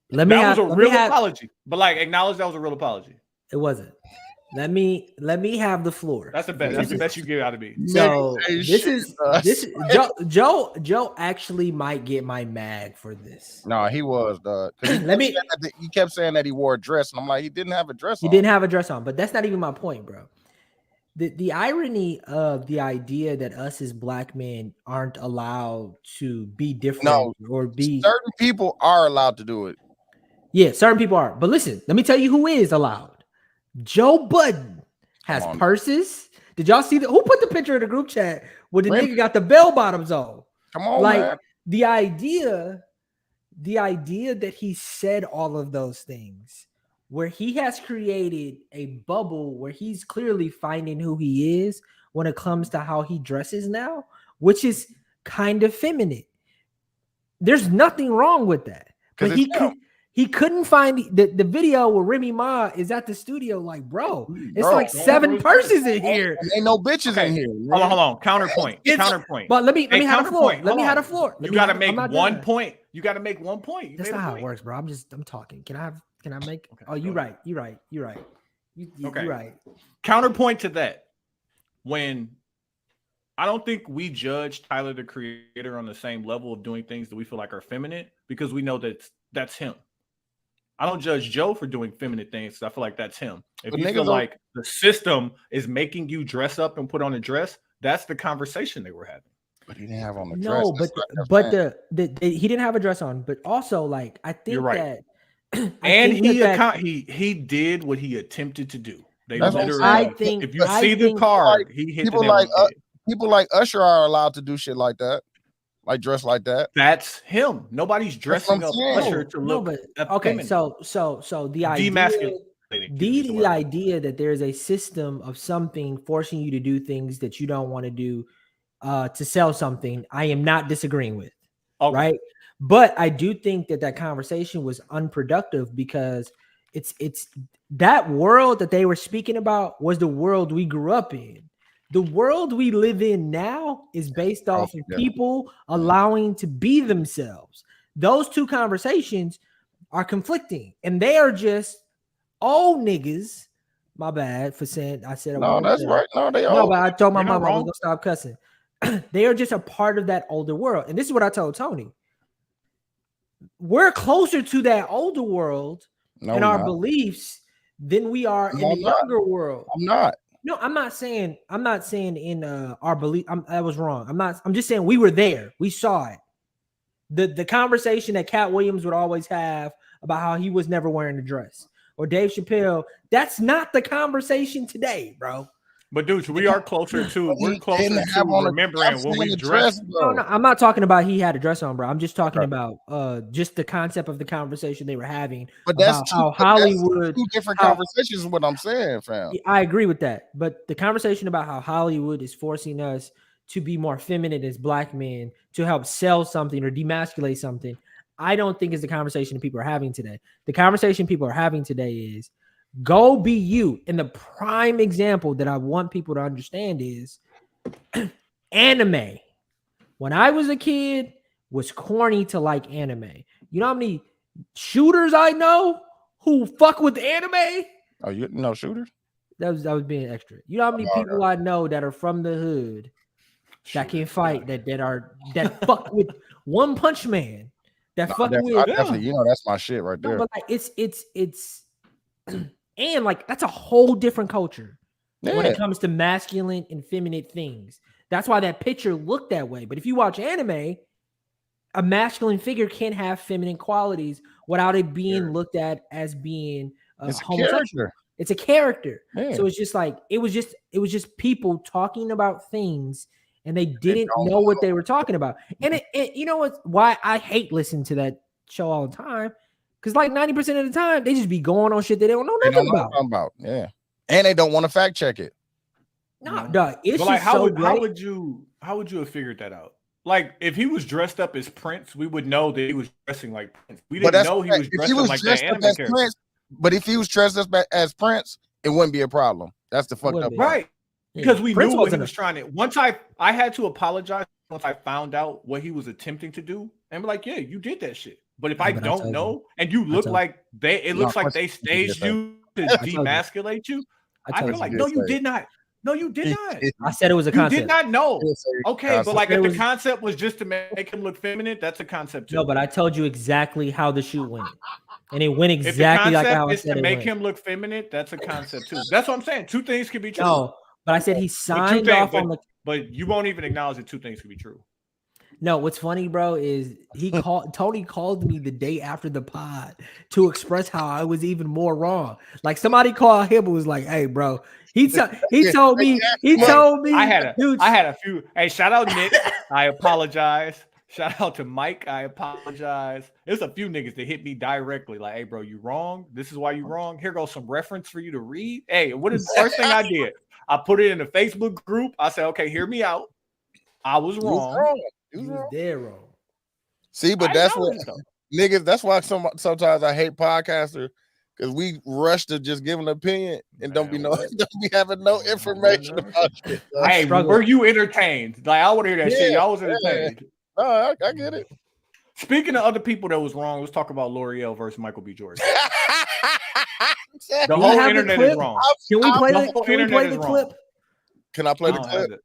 was a real apology. But like, acknowledge that was a real apology. It wasn't. Let me have the floor. That's the best. That's the best you get out of me. So this is Joe actually might get my mag for this. No, he was he kept saying that he wore a dress, and I'm like, he didn't have a dress on. He didn't have a dress on, but that's not even my point, bro. The irony of the idea that us as black men aren't allowed to be different or be certain people are allowed to do it. Yeah, certain people are. But listen, let me tell you who is allowed. Joe Budden has purses. Did y'all see who put the picture in the group chat where the nigga got the bell bottoms on? Come on, like man. the idea that he said all of those things, where he has created a bubble where he's clearly finding who he is when it comes to how he dresses now, which is kind of feminine. There's nothing wrong with that. But he couldn't find the video where Remy Ma is at the studio. Like, bro, it's like 7 purses in here. Ain't no bitches in here. Man. Hold on. Counterpoint. But let me have the floor. Let me have the floor. You got to make 1 point. You got to make 1 point. That's not how it works, bro. I'm talking. Can I make? Okay, oh, you're right. You're right. You're right. Counterpoint to that. When I don't think we judge Tyler the Creator on the same level of doing things that we feel like are feminine, because we know that that's him. I don't judge Joe for doing feminine things. I feel like that's him. If you feel like the system is making you dress up and put on a dress, that's the conversation they were having. But he didn't have on the dress. No, but he didn't have a dress on. But also, like, I think right. that he did what he attempted to do. They literally, if you see the card, he hit people like Usher are allowed to do shit like that. Like dress like that. That's him. Nobody's dressing up Usher to look. Okay, so the idea that there's a system of something forcing you to do things that you don't want to do to sell something, I am not disagreeing with. Okay. Right, but I do think that conversation was unproductive because it's that world that they were speaking about was the world we grew up in. The world we live in now is based off of people allowing to be themselves. Those two conversations are conflicting, and they are just old niggas. My bad for saying I said. No, that's right. No, they are. No, but I told my mom I was gonna stop cussing. They are just a part of that older world, and this is what I told Tony. We're closer to that older world in our beliefs than we are in the younger world. I'm not. No, I'm not saying in our belief. I was wrong. I'm just saying we were there. We saw it. The conversation that Cat Williams would always have about how he was never wearing a dress, or Dave Chappelle. That's not the conversation today, bro. But dude, we are closer to He didn't have on a- remembering I'm when we saying the dressed. dress, No, bro. no, I'm not talking about he had a dress on, bro. I'm just talking Okay. about just the concept of the conversation they were having But that's about two, how but that's Hollywood. two different how- conversations. Is what I'm saying, fam. I agree with that, but the conversation about how Hollywood is forcing us to be more feminine as black men to help sell something or demasculate something, I don't think is the conversation people are having today. The conversation people are having today is go be you. And the prime example that I want people to understand is anime. When I was a kid, was corny to like anime. You know how many shooters I know who fuck with anime? Oh, you know shooters? That was being extra. You know how many Oh, people I know that are from the hood that can fight that fuck with One Punch Man, that fuck I with definitely, you know, that's my shit right no, there. but like it's and like that's a whole different culture when Yeah, it comes to masculine and feminine things. That's why that picture looked that way. But if you watch anime, a masculine figure can have feminine qualities without it being looked at as being it's a homosexual. character. It's a character. Yeah. So it's just like it was just people talking about things and they didn't don't know what they were talking about. And it you know what why I hate listening to that show all the time? Because like 90% of the time they just be going on shit they don't know They nothing don't know about. what I'm about. Yeah, and they don't want to fact check it. No, dog, it's But like, just so how great. would you have figured that out? Like, if he was dressed up as Prince, we would know that he was dressing like Prince. We But didn't that's know he right. was If he dressing was like that dressed up anime as character. Prince, but if he was dressed up as Prince, it wouldn't be a problem. That's the fucked Wouldn't up be. part. Right. Because we Prince knew what he wasn't was trying to. Once I had to apologize once I found out what he was attempting to do, and be like, yeah, you did that shit. But if I but I don't told know, and you look told- like it looks like they Quincy did staged that. you to told you. demasculate you, I told feel like you. no, you Say. did not. No, you did not. I said it was a You concept. did not know. Okay, but like It if was- the concept was just to make him look feminine, that's a concept too. No, but I told you exactly how the shoot went. And it went if the exactly like concept how I is said to it make went. him look feminine, that's a concept too. That's what I'm saying. Two things can be true. No, but I said he But signed off on the. But you won't even acknowledge that two things can be true. No, what's funny, bro, is Tony called me the day after the pod to express how I was even more wrong. Like somebody called him and was like, "Hey, bro," he told me I had dude, a few. Hey, shout out Nick. I apologize. Shout out to Mike. I apologize. There's a few niggas that hit me directly, like, "Hey, bro, you wrong. This is why you wrong. Here goes some reference for you to read." Hey, what is the first thing I did? I put it in a Facebook group. I said, "Okay, hear me out. I was wrong." he was dead wrong. See, but that's what niggas. That's why sometimes I hate podcasters because we rush to just give an opinion and don't be having no information about shit. Hey, were you entertained? Like I want to hear that shit. Y'all was entertained. No, I get it. Speaking of other people that was wrong, let's talk about L'Oreal versus Michael B. Jordan. The whole internet is wrong. Can we play the clip? Can I play the clip?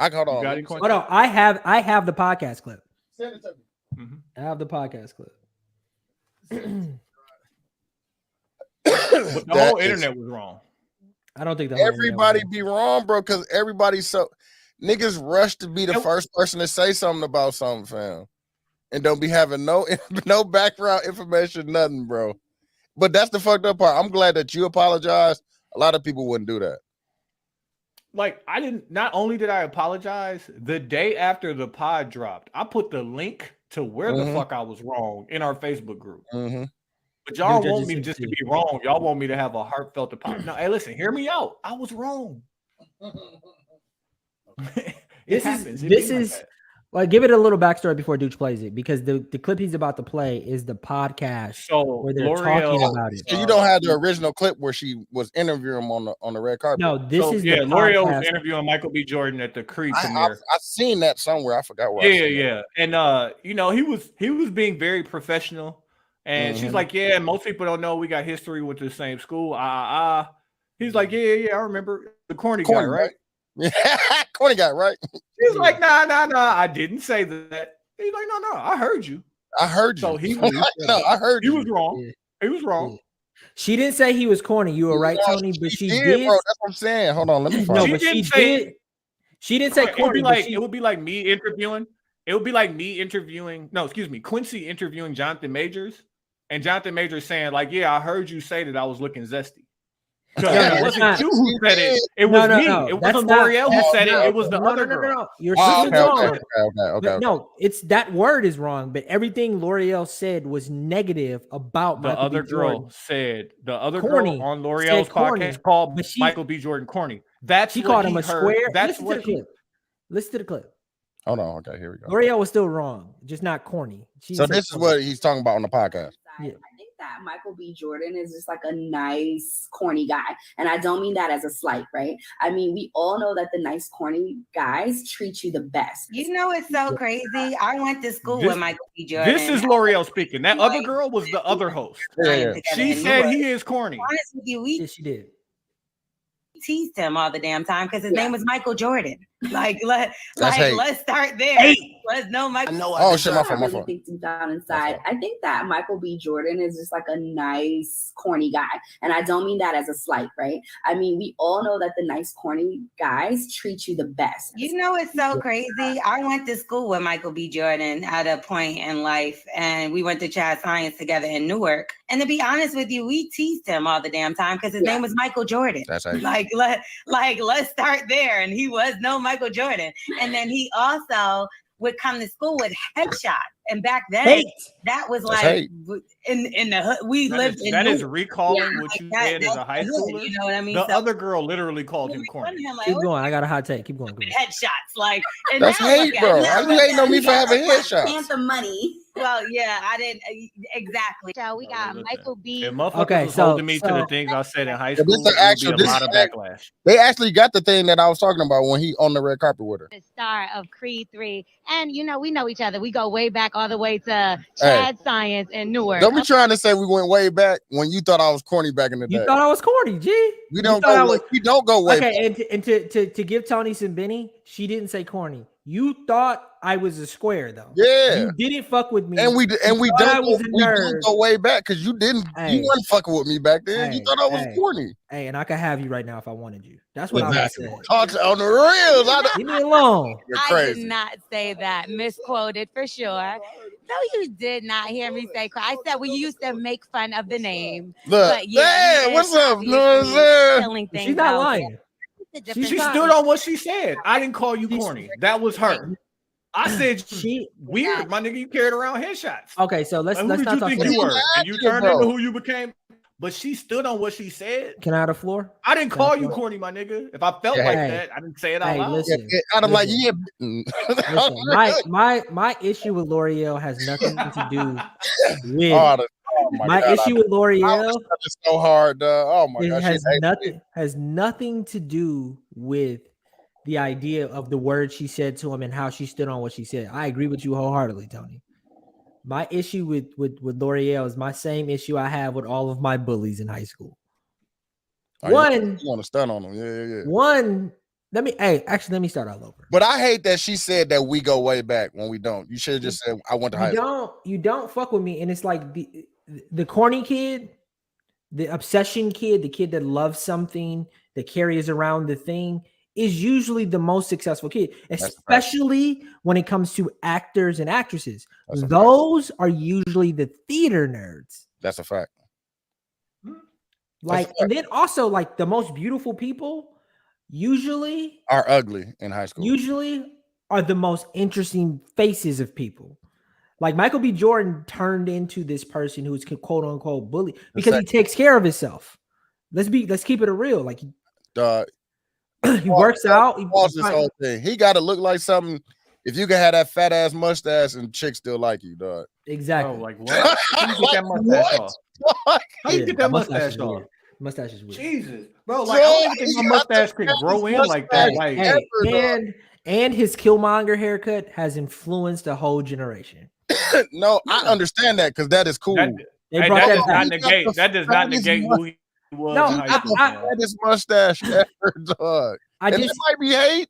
I hold on. Hold on. I have the podcast clip. Send it to me. Mm-hmm. I have the podcast clip. But the whole internet was wrong. I don't think the whole everybody be wrong, bro, because everybody's so niggas rush to be the first person to say something about something, fam, and don't be having no background information, nothing, bro. But that's the fucked up part. I'm glad that you apologized. A lot of people wouldn't do that. Like I didn't. Not only did I apologize, the day after the pod dropped, I put the link to where the fuck I was wrong in our Facebook group. Mm-hmm. But y'all want me just to be wrong. Y'all want me to have a heartfelt apology. No, hey, listen, hear me out. I was wrong. This is like give it a little backstory before Dooch plays it because the clip he's about to play is the podcast where they're talking about it. So you don't have the original clip where she was interviewing him on the red carpet. No, this is the L'Oreal podcast. was interviewing Michael B. Jordan at the Creed I premiere. seen that somewhere. I forgot where. Yeah. And you know, he was being very professional. And she's like, yeah, most people don't know we got history with the same school. He's like, yeah, I remember the corny guy, right? Yeah, corny guy, right? He's like, nah, I didn't say that. He's like, no, I heard you. I heard you. So he I heard he you. was wrong. Yeah. He was wrong. Yeah. She didn't say he was corny. You were right, Tony, but she did. Bro, that's what I'm saying. Hold on, let me find No, it. but she did. She didn't say corny. It would be like me interviewing. It would be like me interviewing. No, excuse me, Quincy interviewing Jonathan Majors, and Jonathan Majors saying like, "Yeah, I heard you say that I was looking zesty." Because Yeah, it that's wasn't not- you who said it. It No, was no, me. no, It that's wasn't not- L'Oreal who that's said not- it. It was the no, other no, no, girl. no. You're Oh, still okay, wrong. okay. No, it's that word is wrong, but everything L'Oreal said was negative about The Michael other B. girl Jordan. said the other Corny. girl on Said L'Oreal's corny, podcast called but she- Michael B. Jordan corny. That's She what called he him a heard. square. That's Listen to what the he. clip. Listen to the clip. Hold on. Okay, here we go. L'Oreal was still wrong, just not corny. She So didn't say this is corny. what he's talking about on the podcast. Yeah. I think that Michael B. Jordan is just like a nice, corny guy. And I don't mean that as a slight, right? I mean, we all know that the nice, corny guys treat you the best. You know, it's so crazy. I went to school This- with Michael B. Jordan. This is L'Oreal speaking. That other girl was the other host. Yeah. She said he is corny. Honest with you, we Yeah, she did. teased him all the damn time because his Yeah. name was Michael Jordan. Like, hate. let's start there. Let's know Michael. Oh shit, my I fault, my really fault. think deep down inside, I think that Michael B. Jordan is just like a nice, corny guy. And I don't mean that as a slight, right? I mean, we all know that the nice, corny guys treat you the best. You know, it's so crazy. I went to school with Michael B. Jordan at a point in life, and we went to Chad Science together in Newark. And to be honest with you, we teased him all the damn time because his name was Michael Jordan. That's how. Like, let's start there. And he was no Michael Jordan. And then he also would come to school with headshots. And back then, Hate. that was That's like hate. in the hood. We lived in That is Newark. recalling Yeah, what you That- said as a that's high the hood, schooler. you know what I mean? The So other girl literally called him we corny. went to him like, Keep "Oh, going. I got a hot take. Keep going. Keep going. headshots." Like, and That's now hate, look at bro. it. How Now you look hating at on me it. for having Black headshots? Panther money. Well, yeah, I didn't exactly. So we got Michael B. If motherfuckers Okay, was so- holding me to the so- things I said in high Yeah, school, this the there would actual- be a this lot is of act- backlash. They actually got the thing that I was talking about when he on the red carpet with her. the star of Creed 3. And, you know, we know each other. We go way back all the way to Chad Science and Newark. Don't be trying to say we went way back when you thought I was corny back in the You day. thought I was corny, G. We You don't thought I go. was- We don't go way back. Okay, and to give Tony some Benny, she didn't say corny. You thought I was a square though. Yeah. You didn't fuck with me. And we thought I don't was a we don't nerd. go way back because you didn't Hey. you wasn't fucking with me back then. You Hey, thought I was hey. corny. Hey, and I could have you right now if I wanted you. That's what Exactly. I would say. Talk to, on the reels. Leave me alone. You're I crazy. did not say that. Misquoted for sure. No, you did not hear me say cry. I said we used to make fun of the name. Look, But yeah, hey, he what's is up? You know what I'm obviously saying? killing things She's not out lying. there. It's a different She time. stood on what she said. I didn't call you corny. That was her. I said She weird, my nigga. You carried around headshots. okay. So let's Like, who let's did not you talk. think about- you were? And you asking, turned bro. into who you became. But she stood on what she said. Can I have the floor? I didn't call you corny, my nigga. If I felt Yeah. like Hey. that, I didn't say it out Hey, loud. listen. I'd have like, Listen. yeah. Listen, my issue with L'Oreal has nothing to do with Oh my God, issue with I L'Oreal. was so hard. Oh my It gosh, has nothing to do with the idea of the words she said to him and how she stood on what she said. I agree with you wholeheartedly, Tony. My issue with L'Oreal is my same issue I have with all of my bullies in high school. you One, want to stun on them? Yeah. one. Let me start all over. But I hate that she said that we go way back when we don't. You should have just said I went to high school. You don't fuck with me, and it's like the corny kid, the obsession kid, the kid that loves something, that carries around the thing, is usually the most successful kid, That's a fact. especially when it comes to actors and actresses. That's a fact. Those are usually the theater nerds. That's a fact. Like, and then also like the most beautiful people usually Are ugly in high school. are the most interesting faces of people. Like Michael B. Jordan turned into this person who's quote unquote bully because he takes care of himself. Let's keep it a real. Like he works out. Pause this whole thing. He got to look like something. If you can have that fat ass mustache and chicks still like you, dog. Exactly. Bro, like what? How you get that mustache off? How you Yeah, get that mustache mustache is off? weird. Mustache is weird. Jesus, bro. Like I don't even think my mustache could grow in like that. Like, Hey, and his Killmonger haircut has influenced a whole generation. No, I understand that because that is cool. that, They hey, brought that that does back. not negate. That does not negate who he was. No, in high school, I- man. Fattest mustache ever, dog. I And just it might be hate.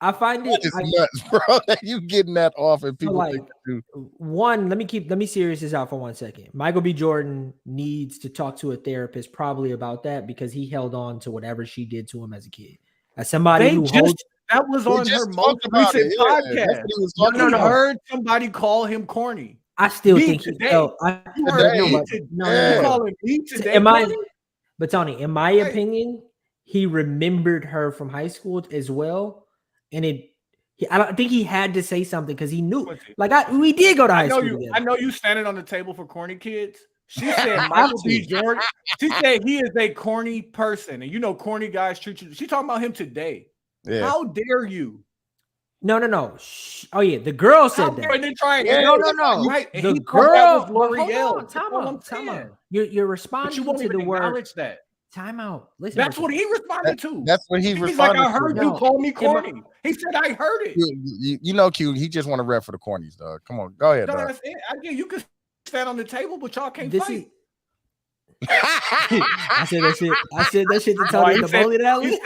I find it It's nuts, bro. That you getting that off and people like think you. one. Let me serious this out for 1 second. Michael B. Jordan needs to talk to a therapist probably about that because he held on to whatever she did to him as a kid. As somebody They who just- holds, That was We on just her most talked about recent it, yeah. That's podcast. what he was You talking about. heard somebody call him corny. I still Me think he today. felt. I You heard heard no, me but- today. no, Yeah. You calling me today? Am I? corny? But Tony, in my opinion, he remembered her from high school as well, and I don't think he had to say something because he knew. Like we did go to high school together. I know you standing on the table for corny kids. She said Michael B. Jordan. She said he is a corny person, and you know corny guys treat you. She talking about him today. Yeah. How dare you? No. Oh yeah, the girl said that. And then try no. Right. And the he girl. L'Oreal. Time out. You're responding to the word. That. Time out. Listen. That's what he responded to. That's what he responded like, I heard you call me corny. He said I heard it. You know, Q. He just want to rep for the cornies, dog. Come on, go ahead, dog. You can stand on the table, but y'all can't fight. I said that shit to Tony the bowling alley.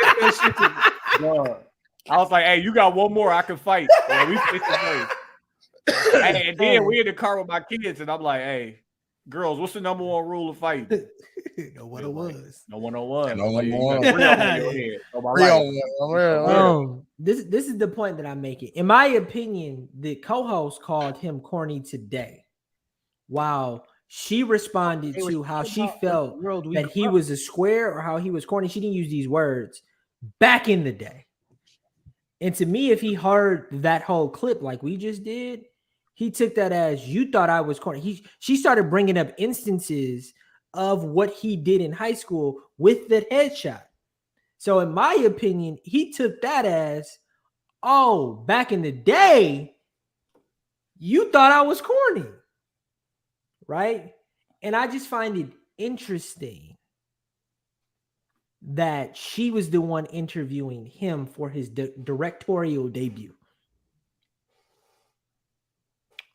I was like, hey, you got one more, I can fight. Yeah, we fixed the Hey, and then we in the car with my kids, and I'm like, hey, girls, what's the number one rule of fighting? No 101. No 101. No 101. This is the point that I'm making. In my opinion, the co-host called him corny today. Wow. She responded to how she felt that he was a square or how he was corny. She didn't use these words back in the day. And to me, if he heard that whole clip like we just did, he took that as you thought I was corny. She started bringing up instances of what he did in high school with the headshot. So in my opinion, he took that as, oh, back in the day, you thought I was corny. Right? And I just find it interesting that she was the one interviewing him for his directorial debut.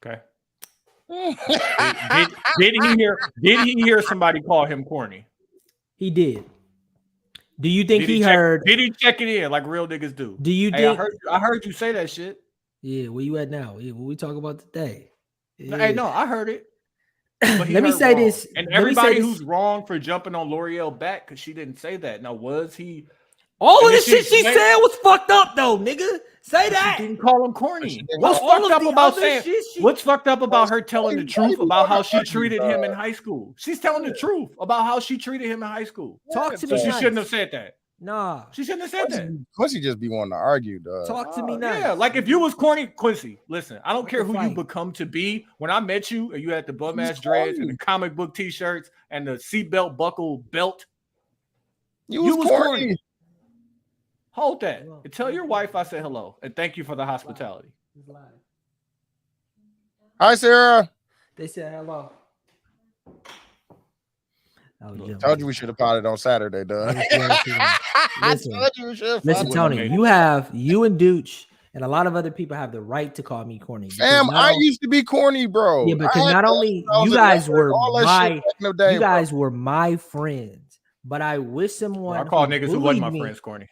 Okay. Did he hear somebody call him corny? He did. Do you think he heard? Did he check it in like real niggas do? Do you think? I heard you say that shit. Yeah, where you at now? Yeah, what we talk about today? Yeah. Hey, no, I heard it. Let me say this. And everybody who's wrong for jumping on L'Oreal back because she didn't say that. Now, was he? All of the shit she said was fucked up, though, nigga. Say that. She didn't call him corny. What's fucked up about saying? What's fucked up about her telling the truth about how she treated him in high school? She's telling the truth about how she treated him in high school. Talk to me. So she shouldn't have said that. Nah, she shouldn't have said that. Quincy just be wanting to argue, dog. Talk to me now. Yeah, like if you was corny, Quincy, listen, I don't care who you become to be. When I met you and you had the bum ass dreads and the comic book t-shirts and the seatbelt buckle belt, you was corny. Hold that. And tell your wife I said hello and thank you for the hospitality. Hi, Sarah. They said hello. Told you we should have potted on Saturday, dog. Listen, Tony, you and Dooch and a lot of other people have the right to call me corny. Damn, I used to be corny, bro. Yeah, because not only you guys were my friends, but I wish someone I call niggas who wasn't my friends corny.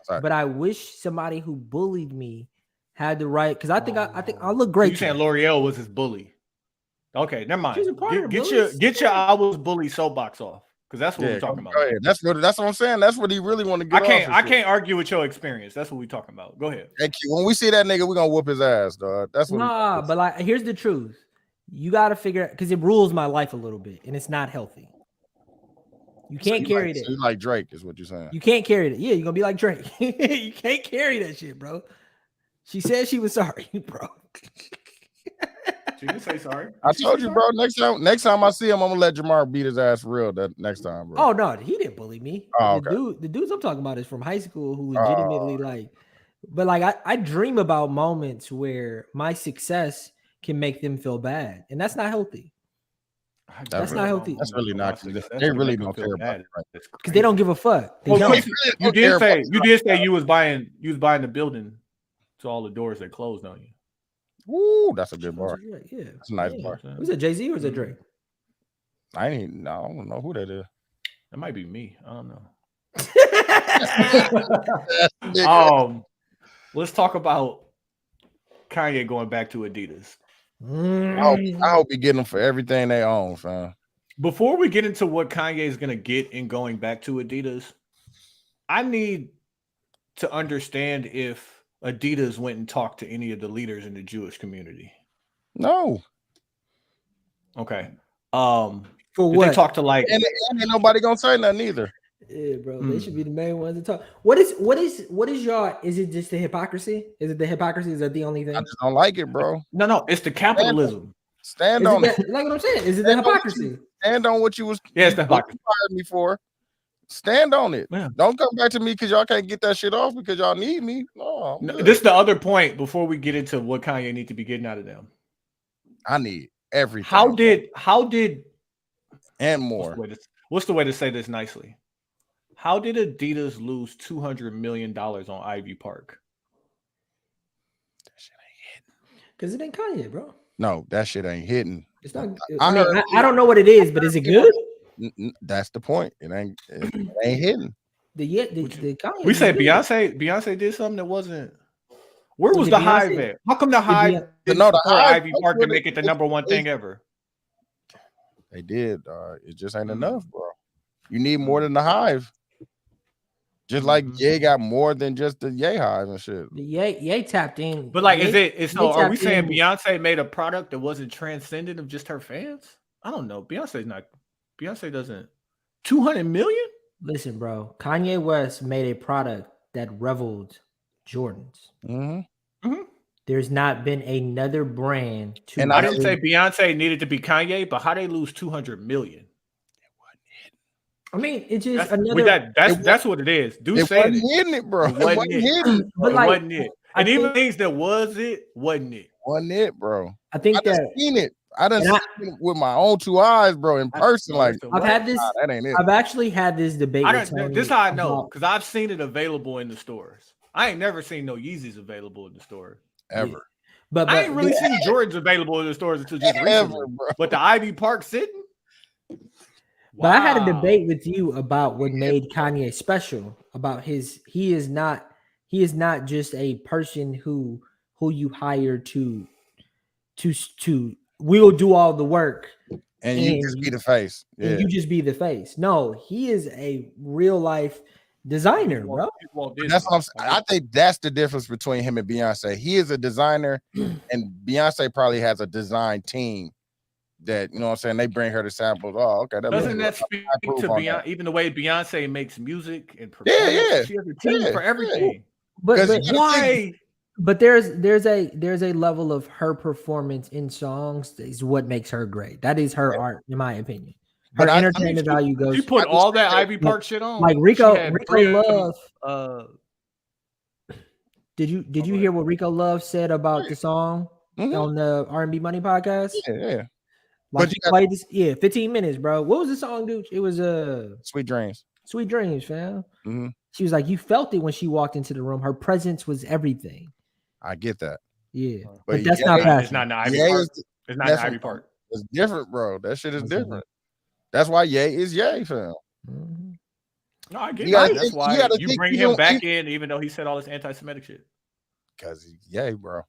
But I wish somebody who bullied me had the right, because I think I look great. You saying L'Oreal was his bully? Okay, never mind. Get your I was bully soapbox off, because that's what we're talking about. That's what I'm saying. That's what he really want to get. I can't argue with your experience. That's what we're talking about. Go ahead. When we see that nigga, we're gonna whoop his ass, dog. That's what. But like, here's the truth. You got to figure out, because it rules my life a little bit, and it's not healthy. You can't carry that. You like Drake, is what you're saying. You can't carry that. Yeah, you're gonna be like Drake. You can't carry that shit, bro. She said she was sorry, bro. She didn't say sorry. I told you, bro. Next time I see him, I'm gonna let Jamar beat his ass for real. That next time, bro. Oh no, he didn't bully me. Oh, okay. The dudes I'm talking about is from high school who legitimately but I dream about moments where my success can make them feel bad, and that's not healthy. That's not healthy. That's really not. They really don't care about it, right? Because they don't give a fuck. You did say you was buying the building to all the doors that closed on you. Woo, that's a good bar. Yeah, that's a nice bar. Was it Jay-Z or is it Drake? I don't know who that is. That might be me. I don't know. Let's talk about Kanye going back to Adidas. I hope he get them for everything they own, fam. Before we get into what Kanye is gonna get in going back to Adidas, I need to understand if Adidas went and talked to any of the leaders in the Jewish community. No. Okay. For For Did what? they talk to like? And ain't nobody gonna say nothing either. Yeah, bro. They should be the main ones to talk. What is y'all? Is it just the hypocrisy? Is it the hypocrisy? Is that the only thing? I just don't like it, bro. No, it's the capitalism. Stand Is on it it. like what I'm saying? Is it the Stand on what hypocrisy? Stand on what you was. Yeah, it's the what hypocrisy. you fired me for. Stand on it. Yeah. Don't come back to me because y'all can't get that shit off because y'all need me. No, I'm good. This is the other point before we get into what Kanye need to be getting out of them. I need everything. How did and more. what's the way to say this nicely? How did Adidas lose $200 million on Ivy Park? Because it ain't Kanye, bro. No, that shit ain't hitting. It's not. I heard- I don't know what it is, but is it good? That's the point. It ain't hitting. The Kanye. We is said good. Beyonce did something that wasn't. Where was Did the Hive Beyonce- at? How come the Hive Beyonce- didn't No, the support Hive- Ivy Park to make it the number one thing ever? They did. It just ain't enough, bro. You need more than the Hive. Just like Ye got more than just the Ye Hive and shit. The Ye tapped in. But like, Ye- so are we tapped saying in- Beyonce made a product that wasn't transcendent of just her fans? I don't know. Beyonce doesn't. 200 million? Listen, bro. Kanye West made a product that reveled Jordans. Mm-hmm. There's not been another brand to. And I didn't say Beyonce needed to be Kanye, but how they lose 200 million? I mean, it's just That's what it is. Dude It said wasn't it. hitting it, bro. It wasn't it. hitting. But It like, wasn't it. I And even think- things that wasn't it. Wasn't it, bro. I think I done that seen it. I done And seen it with my own two eyes, bro, in person. Like, I've had this. nah, that ain't it. I've actually had this debate. I with don't. Tony This how I know about- because I've seen it available in the stores. I ain't never seen no Yeezys available in the store. Ever. But I ain't really seen Jordans available in the stores until just recently. Ever, bro. But the Ivy Park sitting. But I had a Wow. debate with you about what made Kanye special. About he is not just a person who you hire to we'll do all the work And you just be the face. Yeah. and you just be the face. No, he is a real life designer, bro. That's what I'm saying. I think that's the difference between him and Beyonce. He is a designer, and Beyonce probably has a design team that, you know what I'm saying, they bring her the samples. Oh, okay. Doesn't that looks speak I approve to on Beyonce? that. Even the way Beyonce makes music and Yeah, yeah, she has a team yeah, for everything. But 'Cause you- Why? but there's a level of her performance in songs that is what makes her great. That is her art, in my opinion. Her But I mean, entertainment value goes She put I just all that think Ivy Park shit on. like She Rico had Love. Did you Okay. hear what Rico Love said about the song Mhm. on the R&B Money podcast? Yeah. Like But he you got- played this, 15 minutes, bro. What was the song, dude? It was Sweet dreams. Sweet Dreams, fam. Mhm. She was like, you felt it when she walked into the room. Her presence was everything. I get that. Yeah, But but that's not Ye- passion. It's not in the Ivy Ye Park. is, It's not in that's the Ivy what- Park. it's different, bro. That shit is That's what- different. That's why Ye is Ye, fam. Mhm. No, I get You it. gotta That's think- why you gotta you think bring you him don't- back in, even though he said all this anti-Semitic shit. Because he's Ye, bro.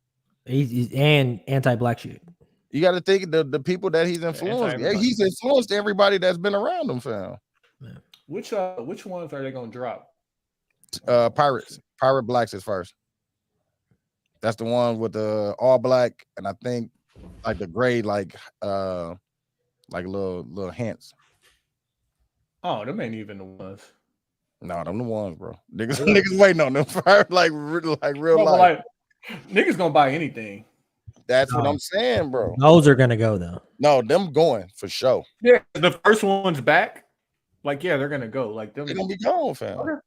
He's and anti-black shit. You got to think the people that he's influenced. Yeah, he's influenced everybody that's been around him, fam. Which ones are they gonna drop? Pirates. Pirate Blacks is first. That's the one with the all black, and I think like the gray, like little hints. Oh, them ain't even the ones. No, them the ones, bro. Niggas waiting on them for like real Bro, life. like, niggas gonna buy anything. That's what No. I'm saying, bro. Those are gonna go though. No, them going for sure. Yeah, the first one's back. Like, yeah, they're gonna go. Like, them, They're gonna be gone, fam.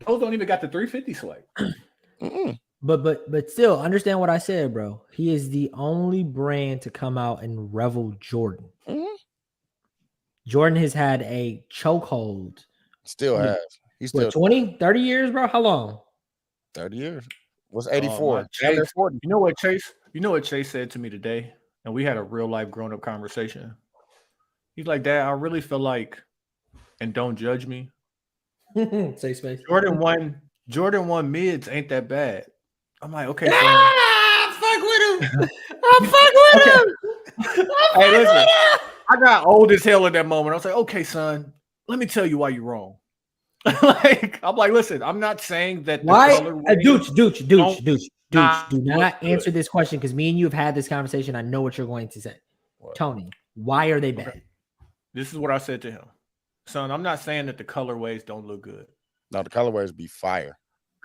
those don't even got the 350 select. Mm-mm. But still, understand what I said, bro. He is the only brand to come out and revel Jordan. Mhm. Jordan has had a chokehold. Still has. He's still What, 20, 30 years, bro? How long? 30 years. What's Oh, 84? my Chase. Under 40. You know what Chase said to me today? And we had a real life grown up conversation. He's like, Dad, I really feel like, and don't judge me, Safe space. Jordan 1 mids ain't that bad. I'm like, okay, son. fuck with him. I fuck with him. Hey, listen, I got old as hell in that moment. I was like, okay, son, let me tell you why you're wrong. I'm like, listen, I'm not saying that the Why? colorway- Dooch, Nah, do not look good. answer this question because me and you have had this conversation. I know what you're going to say. What? Tony, why are they bad? This is what I said to him. Son, I'm not saying that the colorways don't look good. No, the colorways be fire.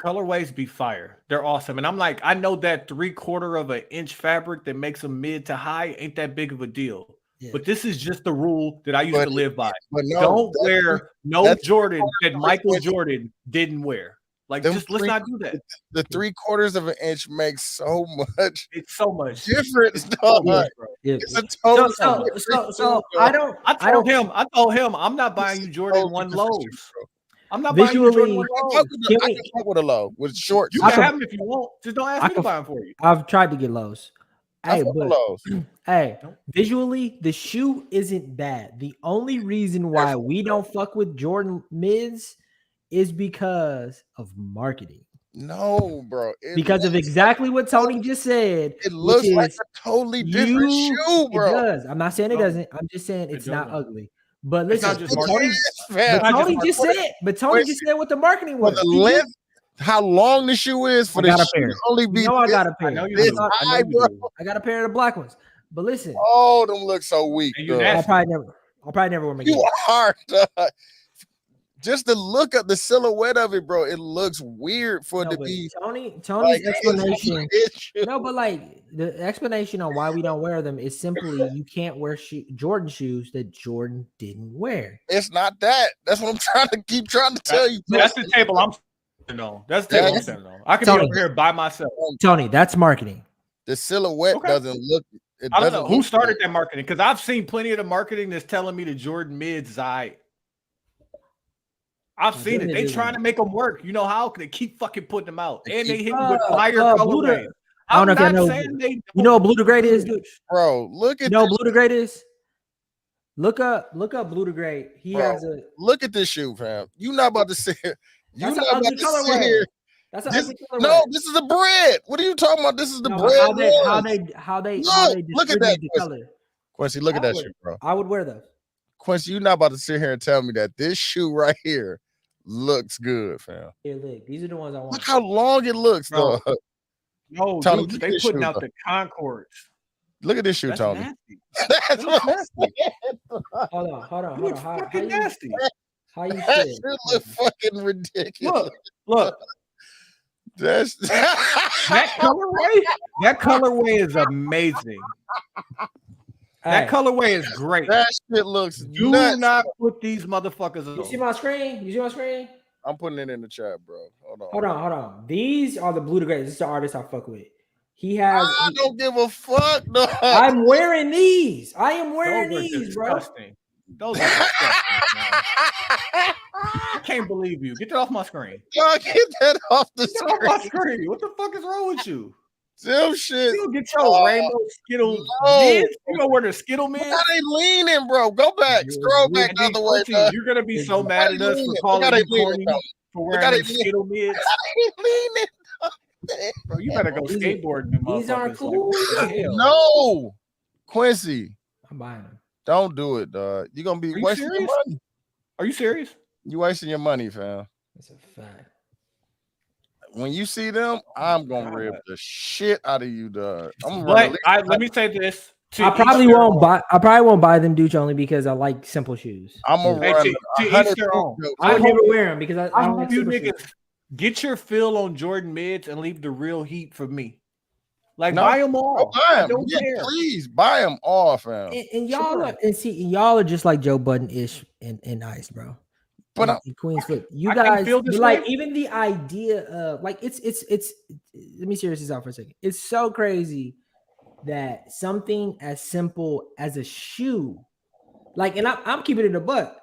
Colorways be fire. They're awesome. And I'm like, I know that 3/4 of an inch fabric that makes them mid to high ain't that big of a deal. Yeah. But this is just the rule that I used to live by. But no, Don't wear no that's- Jordan that Michael Jordan didn't wear. Like, Them just let's not do that. The 3/4 of an inch makes so much It's so much difference, So dog. much, bro. Yeah. It's a total. So I don't. I told him, I'm not buying you Jordan 1 lows. I'm not buying you Visually, Jordan 1 I lows. can fuck with a low with short. You I can can- have them if you want. Just don't ask me to buy them for you. I've tried to get lows. I Hey, fuck with but lows. hey, visually, the shoe isn't bad. The only reason why we don't fuck with Jordan mids is because of marketing. No, bro. Because of exactly what Tony just said. It looks which like is a totally different shoe, It bro. does. I'm not saying it No. doesn't. I'm just saying it's not doesn't. ugly. But It's listen, not just but marketing. Tony, Fam, but not Tony just just marketing. said. But Tony just said what the marketing For was. the length, how long the shoe is for I the got a shoe pair. to only be. You know I this- got a pair. I know you this do. I high, know you bro. do. got a pair of the black ones. But listen, Oh, them look so weak. And you dog. nasty. I'll probably never wear them You again. are. Dog. Just the look of the silhouette of it, bro. It looks weird for it No, to but be. Tony's Like, explanation. it's- No, but like the explanation on why we don't wear them is simply you can't wear Jordan shoes that Jordan didn't wear. It's not that. That's what I'm trying to tell you. That's the table I'm standing on. That's the table I'm That's- standing on. I can Tony. be over here by myself. Tony, that's marketing. The silhouette Okay. doesn't look. It I don't doesn't know who look started good. that marketing because I've seen plenty of the marketing that's telling me the Jordan mids. I've Oh, seen it. Jordan They is trying to make them work. You know how? They keep fucking putting them out, and they hit me with fire Blue colorways. to- I don't know if y'all know- You know what blue to great is, dude? Bro, look You at know this, what blue to great is? Look up blue to great. He Bro. has a look at this shoe, fam. You not about to sit here. You that's not an about ugly to sit colorway. here. That's an This- ugly colorway. No, this is a bread. What are you talking about? This is the No, bread. how they Look at that, distribute the Quincy. color. Quincy, look at that I would- shoe, bro. I would wear those. Quincy, you not about to sit here and tell me that this shoe right here looks good, fam. Here, look, these are the ones I want. Look how long it looks, Bro. though. No, Tony, dude, look they at this putting shoe, out though. the Concords. Look at this shoe, That's Tony. nasty. That's what I'm saying. Hold on. Looks fucking you, nasty. how you That feel? shit look fucking ridiculous. Look, That's that colorway is amazing. That Hey, colorway is great. that shit looks Do nuts. not put these motherfuckers you see on. my screen? You see my screen? I'm putting it in the chat, bro. Hold on. Hold on. These are the blue to great. This is the artist I fuck with. He has. I don't give a fuck, dog. I'm wearing these. I am wearing Those are these, bro. disgusting. Those are disgusting. Man. I can't believe you. Get that off my screen. Dog, get that off the Get that off my screen. screen. What the fuck is wrong with you? Them shit. You get your rainbow Skittle no. mids. You know where the Skittle mids? Look how they leaning, bro. Go back. Scroll back the And other way, Quincy, dog. you're gonna be so Look mad at us leaning. for Look calling how they you leaning, corny bro. for Look how wearing they them Skittle mids. They leaning. Bro, you better go These- skateboarding. them these aren't motherfuckers. cool. Like, what the hell? No, Quincy, I'm buying them. don't do it, dog. You're gonna be Are you wasting your serious? money. Are you serious? You wasting your money, fam. That's a fact. When you see them, I'm gonna rip the shit out of you, dog. I'm gonna run But at least- let me say this. to I each probably their won't own. buy. I probably won't buy them, Dooch, only because I like simple shoes. I'm gonna Hey, run to each 100 their own. jokes. I would I never hope- wear them because I I don't hope like you simple niggas shoes. get your fill on Jordan mids and leave the real heat for me. Like No, buy them Go all. buy I 'em. don't Yeah, care. please buy them all, fam. And y'all Sure. are, and see, and y'all are just like Joe Budden ish and Ice, bro. But in Queens Foot. You I can guys feel this like way. even the idea of like it's let me serious this out for a second. It's so crazy that something as simple as a shoe, like, and I'm keeping it a buck.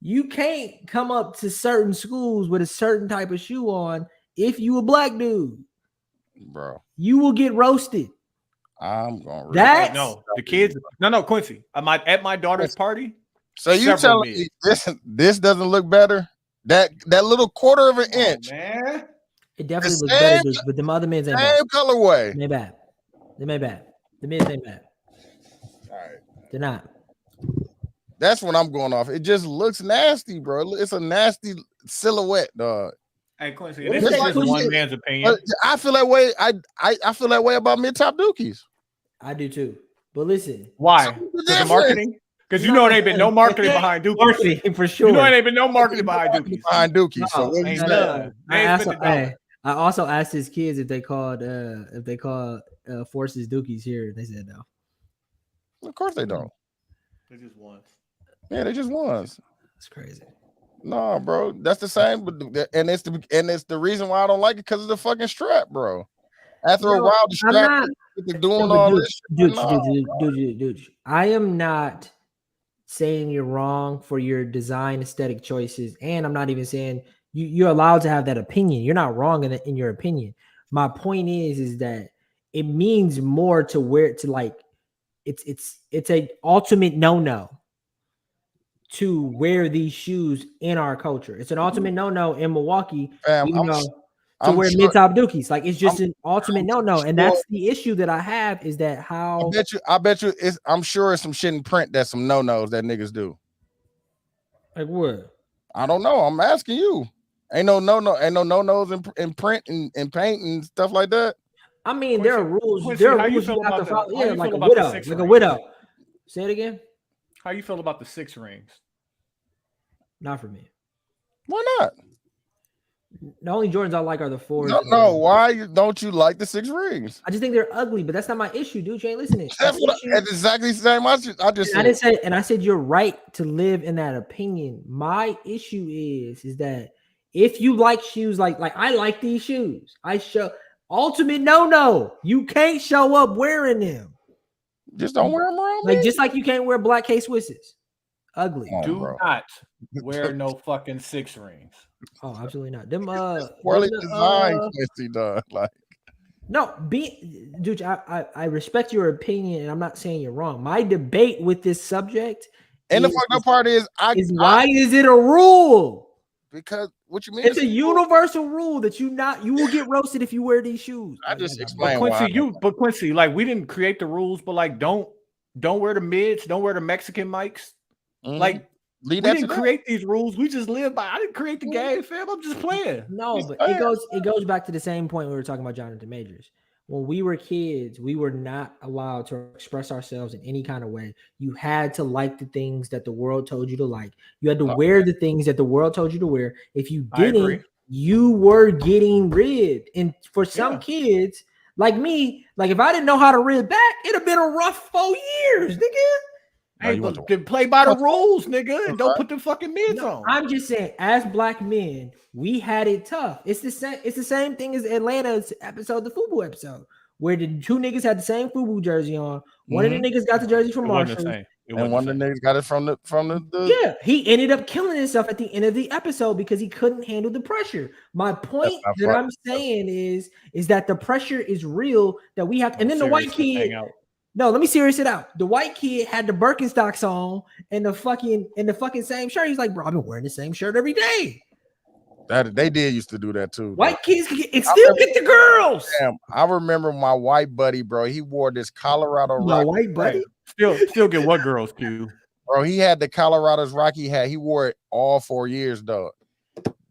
You can't come up to certain schools with a certain type of shoe on if you a black dude. bro, You will get roasted. I'm gonna rip That- it. No, the kids. No, Quincy. At my daughter's party. So you several telling mids. me this doesn't look better? That little quarter of an Come on, inch, man. It definitely The looks better, same- Dooch, but the other men's ain't bad. same colorway. They bad. They made bad. The men's ain't bad. All right. They're not. That's when I'm going off. It just looks nasty, bro. It's a nasty silhouette, dog. Hey Quincy, What this is is that, just Quincy? one man's opinion. But I feel that way. I feel that way about mid top dookies. I do too. But listen, Why? So what's the Because of difference? marketing. Because you know it ain't been no marketing behind Dookies. Marketing for sure. You know it ain't been no marketing behind Dookies. Behind Dookie. So No, what you ain't saying? none. They ain't spent a dollar. I also asked his kids if they called Forces Dookies here. They said no. Of course they don't. They just once. Yeah, they just ones. It's crazy. No, bro, that's the same. And it's the reason why I don't like it because of the fucking strap, bro. After a while, the strap is doing all this. Dude, I am not saying you're wrong for your design aesthetic choices, and I'm not even saying you're allowed to have that opinion. You're not wrong in your opinion. My point is that it means more to wear to like it's a ultimate no to wear these shoes in our culture. It's an ultimate no in Milwaukee. To wear mid-top Dookies. Like it's just an ultimate no. And that's the issue that I have is that how I bet you I'm sure it's some shit in print that's some no-nos that niggas do. Like what? I don't know. I'm asking you. Ain't no no-nos in print and paint and stuff like that. I mean, there are rules. Quincy, there are how you rules feel you have about to the- follow. how Yeah, you like feel a about the widow. six Like a rings? widow. Say it again. How you feel about the 6 rings? Not for me. Why not? The only Jordans I like are the 4s. No. Why don't you like the 6 rings? I just think they're ugly, but that's not my issue, dude. You ain't listening. That's exactly the same. I just I said. didn't say, and I said you're right to live in that opinion. My issue is that if you like shoes, like I like these shoes, I show ultimate no. You can't show up wearing them. Just don't wear them around Like me. just like you can't wear black K Swisses. Ugly. Oh, Do bro. not wear no fucking 6 rings. Oh, absolutely not. Them Poorly them, designed, Quincy, dog. Like no, dude, I respect your opinion, and I'm not saying you're wrong. My debate with this subject and the fucked up part is why is it a rule? Because what you mean? It's a universal rule that you will get roasted if you wear these shoes. I just But explained Quincy, why. Quincy, like we didn't create the rules, but like don't wear the mids, don't wear the Mexican mics. Mhm. Like Leave we that didn't to them. create these rules. We just live by. I didn't create the game, fam. I'm just playing. No, but it goes back to the same point we were talking about Jonathan Majors. When we were kids, we were not allowed to express ourselves in any kind of way. You had to like the things that the world told you to like. You had to wear the things that the world told you to wear. If you I agree. didn't, you were getting ribbed. And for some kids, like me, like if I didn't know how to rib back, it'd have been a rough 4 years, nigga. Hey, but then play by the rules, nigga, and don't put the fucking mids No, on. I'm just saying, as black men, we had it tough. It's the same. It's the same thing as Atlanta's episode, the FUBU episode, where the 2 niggas had the same FUBU jersey on. One of the niggas got the jersey from Marshall, And one of the niggas got it from the Yeah, he ended up killing himself at the end of the episode because he couldn't handle the pressure. My point that I'm saying is that the pressure is real. That we have, and then the white kid. No, let me serious it out. The white kid had the Birkenstocks on and the fucking same shirt. He's like, bro, I've been wearing the same shirt every day. That they did used to do that too. White kids can still get the girls. Damn, I remember my white buddy, bro. He wore this Colorado. My white buddy still get what girls, Q? Bro, he had the Colorado's Rocky hat. He wore it all 4 years, dog.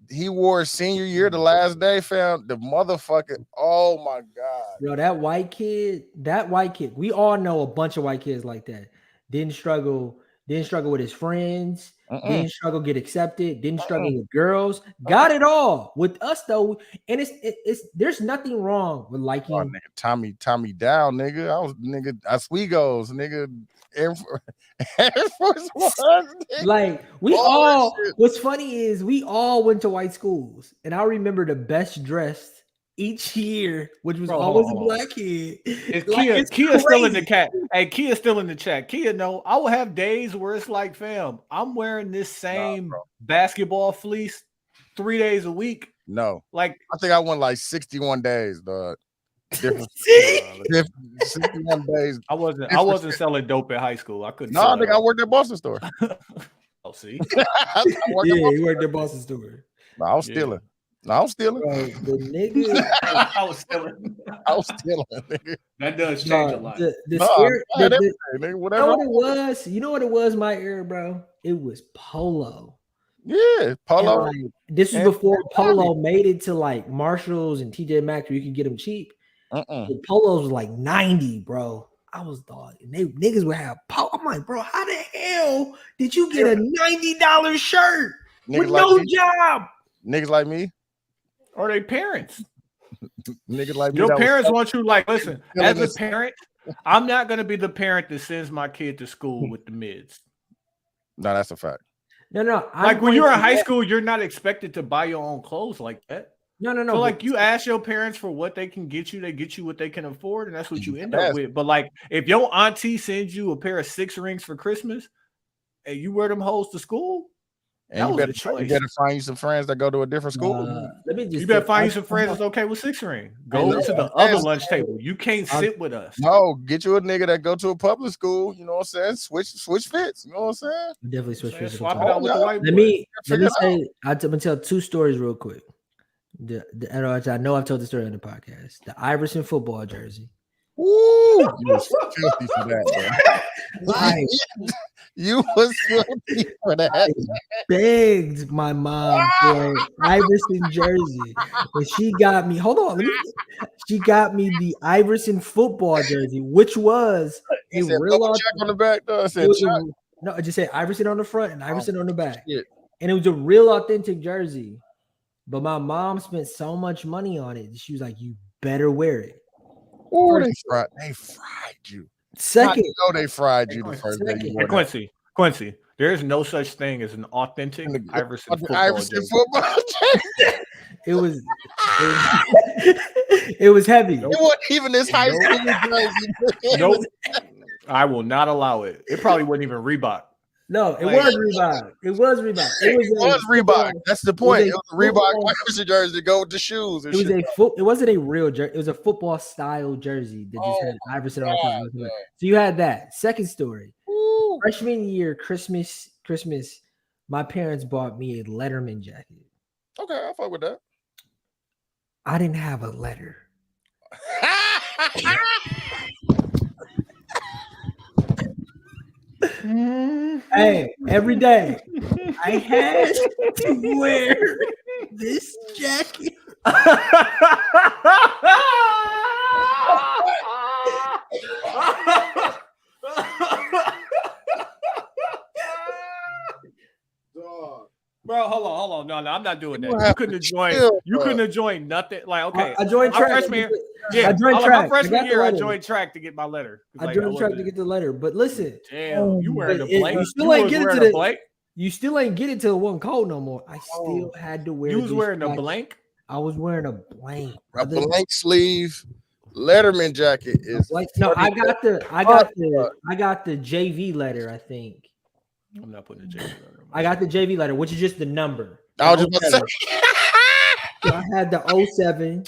He wore it senior year, the last day, fam. The motherfucker. Oh my god, bro. That white kid. We all know a bunch of white kids like that. Didn't struggle with his friends. Didn't struggle get accepted. Didn't struggle with girls. Got it all with us though. And it's there's nothing wrong with liking. Oh, nigga, Tommy down, nigga. I was nigga Oswego's, nigga. Air Force One. Like we all. What's funny is we all went to white schools, and I remember the best dressed each year, which was always a black kid. Kia still in the chat. Hey, Kia still in the chat. Kia, no, I will have days where it's like, fam, I'm wearing this same basketball fleece 3 days a week. No, like I think I went like 61 days, dog. Different, 61 days. I wasn't selling dope in high school. I couldn't. No, I think I worked at Boston store. Oh, see, he worked at Boston store. No, I was stealing. No, I was stealing. The nigga, I was stealing. Nigga. That does change a lot. You know what it was? You know what it was? My era, bro. It was polo. Yeah, polo. Like, this was before polo made it to like Marshalls and TJ Maxx where you could get them cheap. The polos was like 90, bro. I was thought niggas would have power. I'm like, bro, how the hell did you get a $90 shirt with no job? Niggas like me, or they parents. niggas like me. Your parents want you like, listen, as a parent, I'm not gonna be the parent that sends my kid to school with the mids. No, that's a fact. No. Like when you're in high school, you're not expected to buy your own clothes like that. No. So like you ask your parents for what they can get you, they get you what they can afford, and that's what you end up with. But like if your auntie sends you a pair of 6 rings for Christmas and you wear them hoes to school, and you better find you some friends that go to a different school. You better find you some friends that's okay with 6 ring. Go to the other lunch table. You can't sit with us. No, get you a nigga that go to a public school. You know what I'm saying? Switch fits. You know what I'm saying? Definitely switch fits. Swap it out with the white boy. Let me say, I'm gonna tell 2 stories real quick. I know I've told the story on the podcast. The Iverson football jersey. Ooh, you was filthy for that, bro. You was filthy for that. I begged my mom for an Iverson jersey, and she got me. Hold on, she got me the Iverson football jersey, which was a real check on the back. Though. I just said Iverson on the front and Iverson on the back, and it was a real authentic jersey. But my mom spent so much money on it. She was like, "You better wear it." Oh, they fried you. Second, they fried you the first day. Hey, Quincy, there is no such thing as an authentic Iverson football jersey. It was heavy. It wasn't even this high school jersey. Nope. I will not allow it. It probably wasn't even Reebok. No, it was Reebok. It was Reebok. It was Reebok. That's the point. It was a Reebok jersey to go with the shoes. It was it wasn't a real jersey. It was a football style jersey that just had Iverson on it. So you had that. Second story. Ooh. Freshman year, Christmas, my parents bought me a Letterman jacket. Okay, I fuck with that. I didn't have a letter. Hey, every day I had to wear this jacket. Bro, hold on. No, I'm not doing that. You couldn't have joined nothing. Like, okay. I joined track. Freshman year. My freshman year, I joined track to get my letter. I joined track to get the letter. But listen. Damn, you wearing a blank? You still ain't get it to the You still ain't get it to it wasn't cold no more. I still had to wear. You was wearing a blank? I was wearing a blank. A blank sleeve Letterman jacket is like no. I got the JV letter. I think. I'm not putting the JV letter. I got the JV letter, which is just the number. I was just about to say. So I had the 07.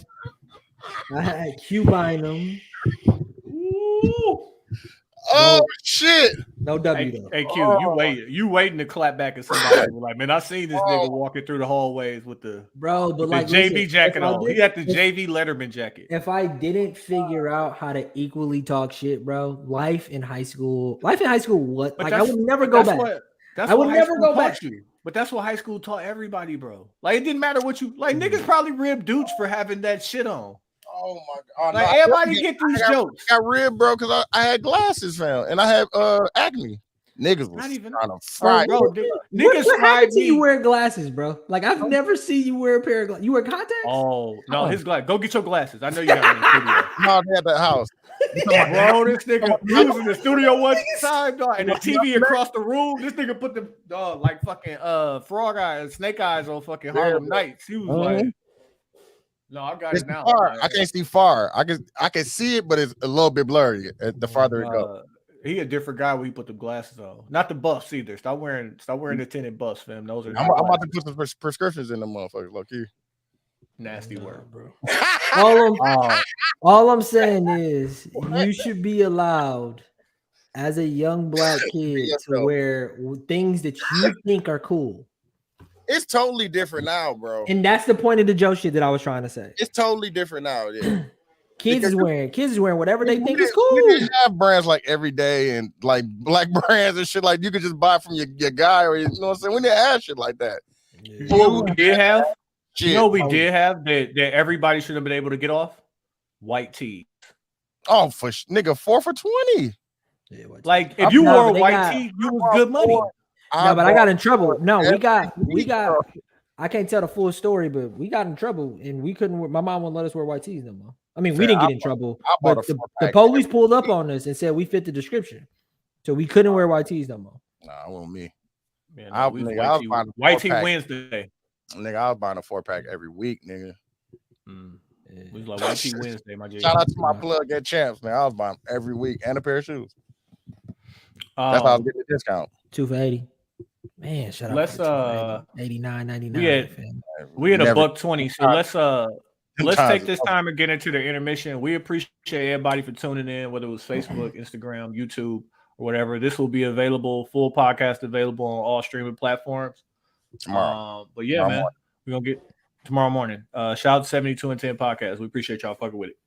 I had Q Bynum. Oh shit! No W though. Hey Q, you waiting to clap back at somebody like, man, I seen this nigga walking through the hallways with the JV jacket on. He had the JV Letterman jacket. If I didn't figure out how to equally talk shit, bro, life in high school, what? Like I would never go back. I would never go back. But that's what high school taught everybody, bro. Like it didn't matter what you like. Niggas probably ribbed Dooch for having that shit on. Oh my god! Like everybody get these jokes. I got ribbed, bro, because I had glasses, fam, and I had acne. Niggas was not even trying to fry, bro. Niggas what happened to you wearing glasses, bro? Like I've never seen you wear a pair of glasses. You wear contacts? Oh no, his glass. Go get your glasses. I know you got them in the studio. No, they at the house. Bro, this nigga, he was in the studio one time, dog, and the TV across the room. This nigga put the like fucking frog eyes, snake eyes on fucking Harlem Nights. He was like, no, I got it now. I can't see far. I can see it, but it's a little bit blurry the farther it goes. He a different guy when he put the glasses on. Not the buffs either. Stop wearing the tinted buffs, fam. Those are. I'm about to put some prescriptions in the motherfuckers. Look here. Nasty word, bro. All I'm saying is you should be allowed as a young black kid to wear things that you think are cool. It's totally different now, bro. And that's the point of the Joe shit that I was trying to say. It's totally different now. Yeah. Kids is wearing whatever they think is cool. We didn't have brands like Everyday and like black brands and shit like you could just buy from your guy or you know what I'm saying. We didn't have shit like that. You know what we did have? Shit. You know we did have that everybody should have been able to get off? White tees. Oh, nigga, 4 for 20. Yeah, white Like tees. if you No, wore but a they white got- tee, you was good money. No, but I got in trouble. No, we every got. week, bro. I can't tell the full story, but we got in trouble and we couldn't. My mom wouldn't let us wear white tees no more. I mean, we Fair. didn't get I in trouble, I bought but a the 4-pack police every pulled up week. on us and said we fit the description, so we couldn't wear white tees no more. Nah, it wasn't me. Man, I- we was nigga, I was buying a white tee 4-pack. Wednesday. Nigga, I was buying a 4-pack every week, nigga. Yeah. We was like white tee Wednesday, my G. Shout out to my plug at Champs, man. I was buying every week and a pair of shoes. That's how I was Um, getting the discount. 2 for 80. Man, shut up. Let's, 89.99. we had- fam. we at a Never- $1.20. So let's Times take this is- time and get into the intermission. We appreciate everybody for tuning in, whether it was Facebook, Instagram, YouTube, or whatever. This will be available, full podcast available on all streaming platforms tomorrow. But yeah, Tomorrow man, morning. we're gonna get tomorrow morning. Shout out to 72 and 10 podcast. We appreciate y'all fucking with it.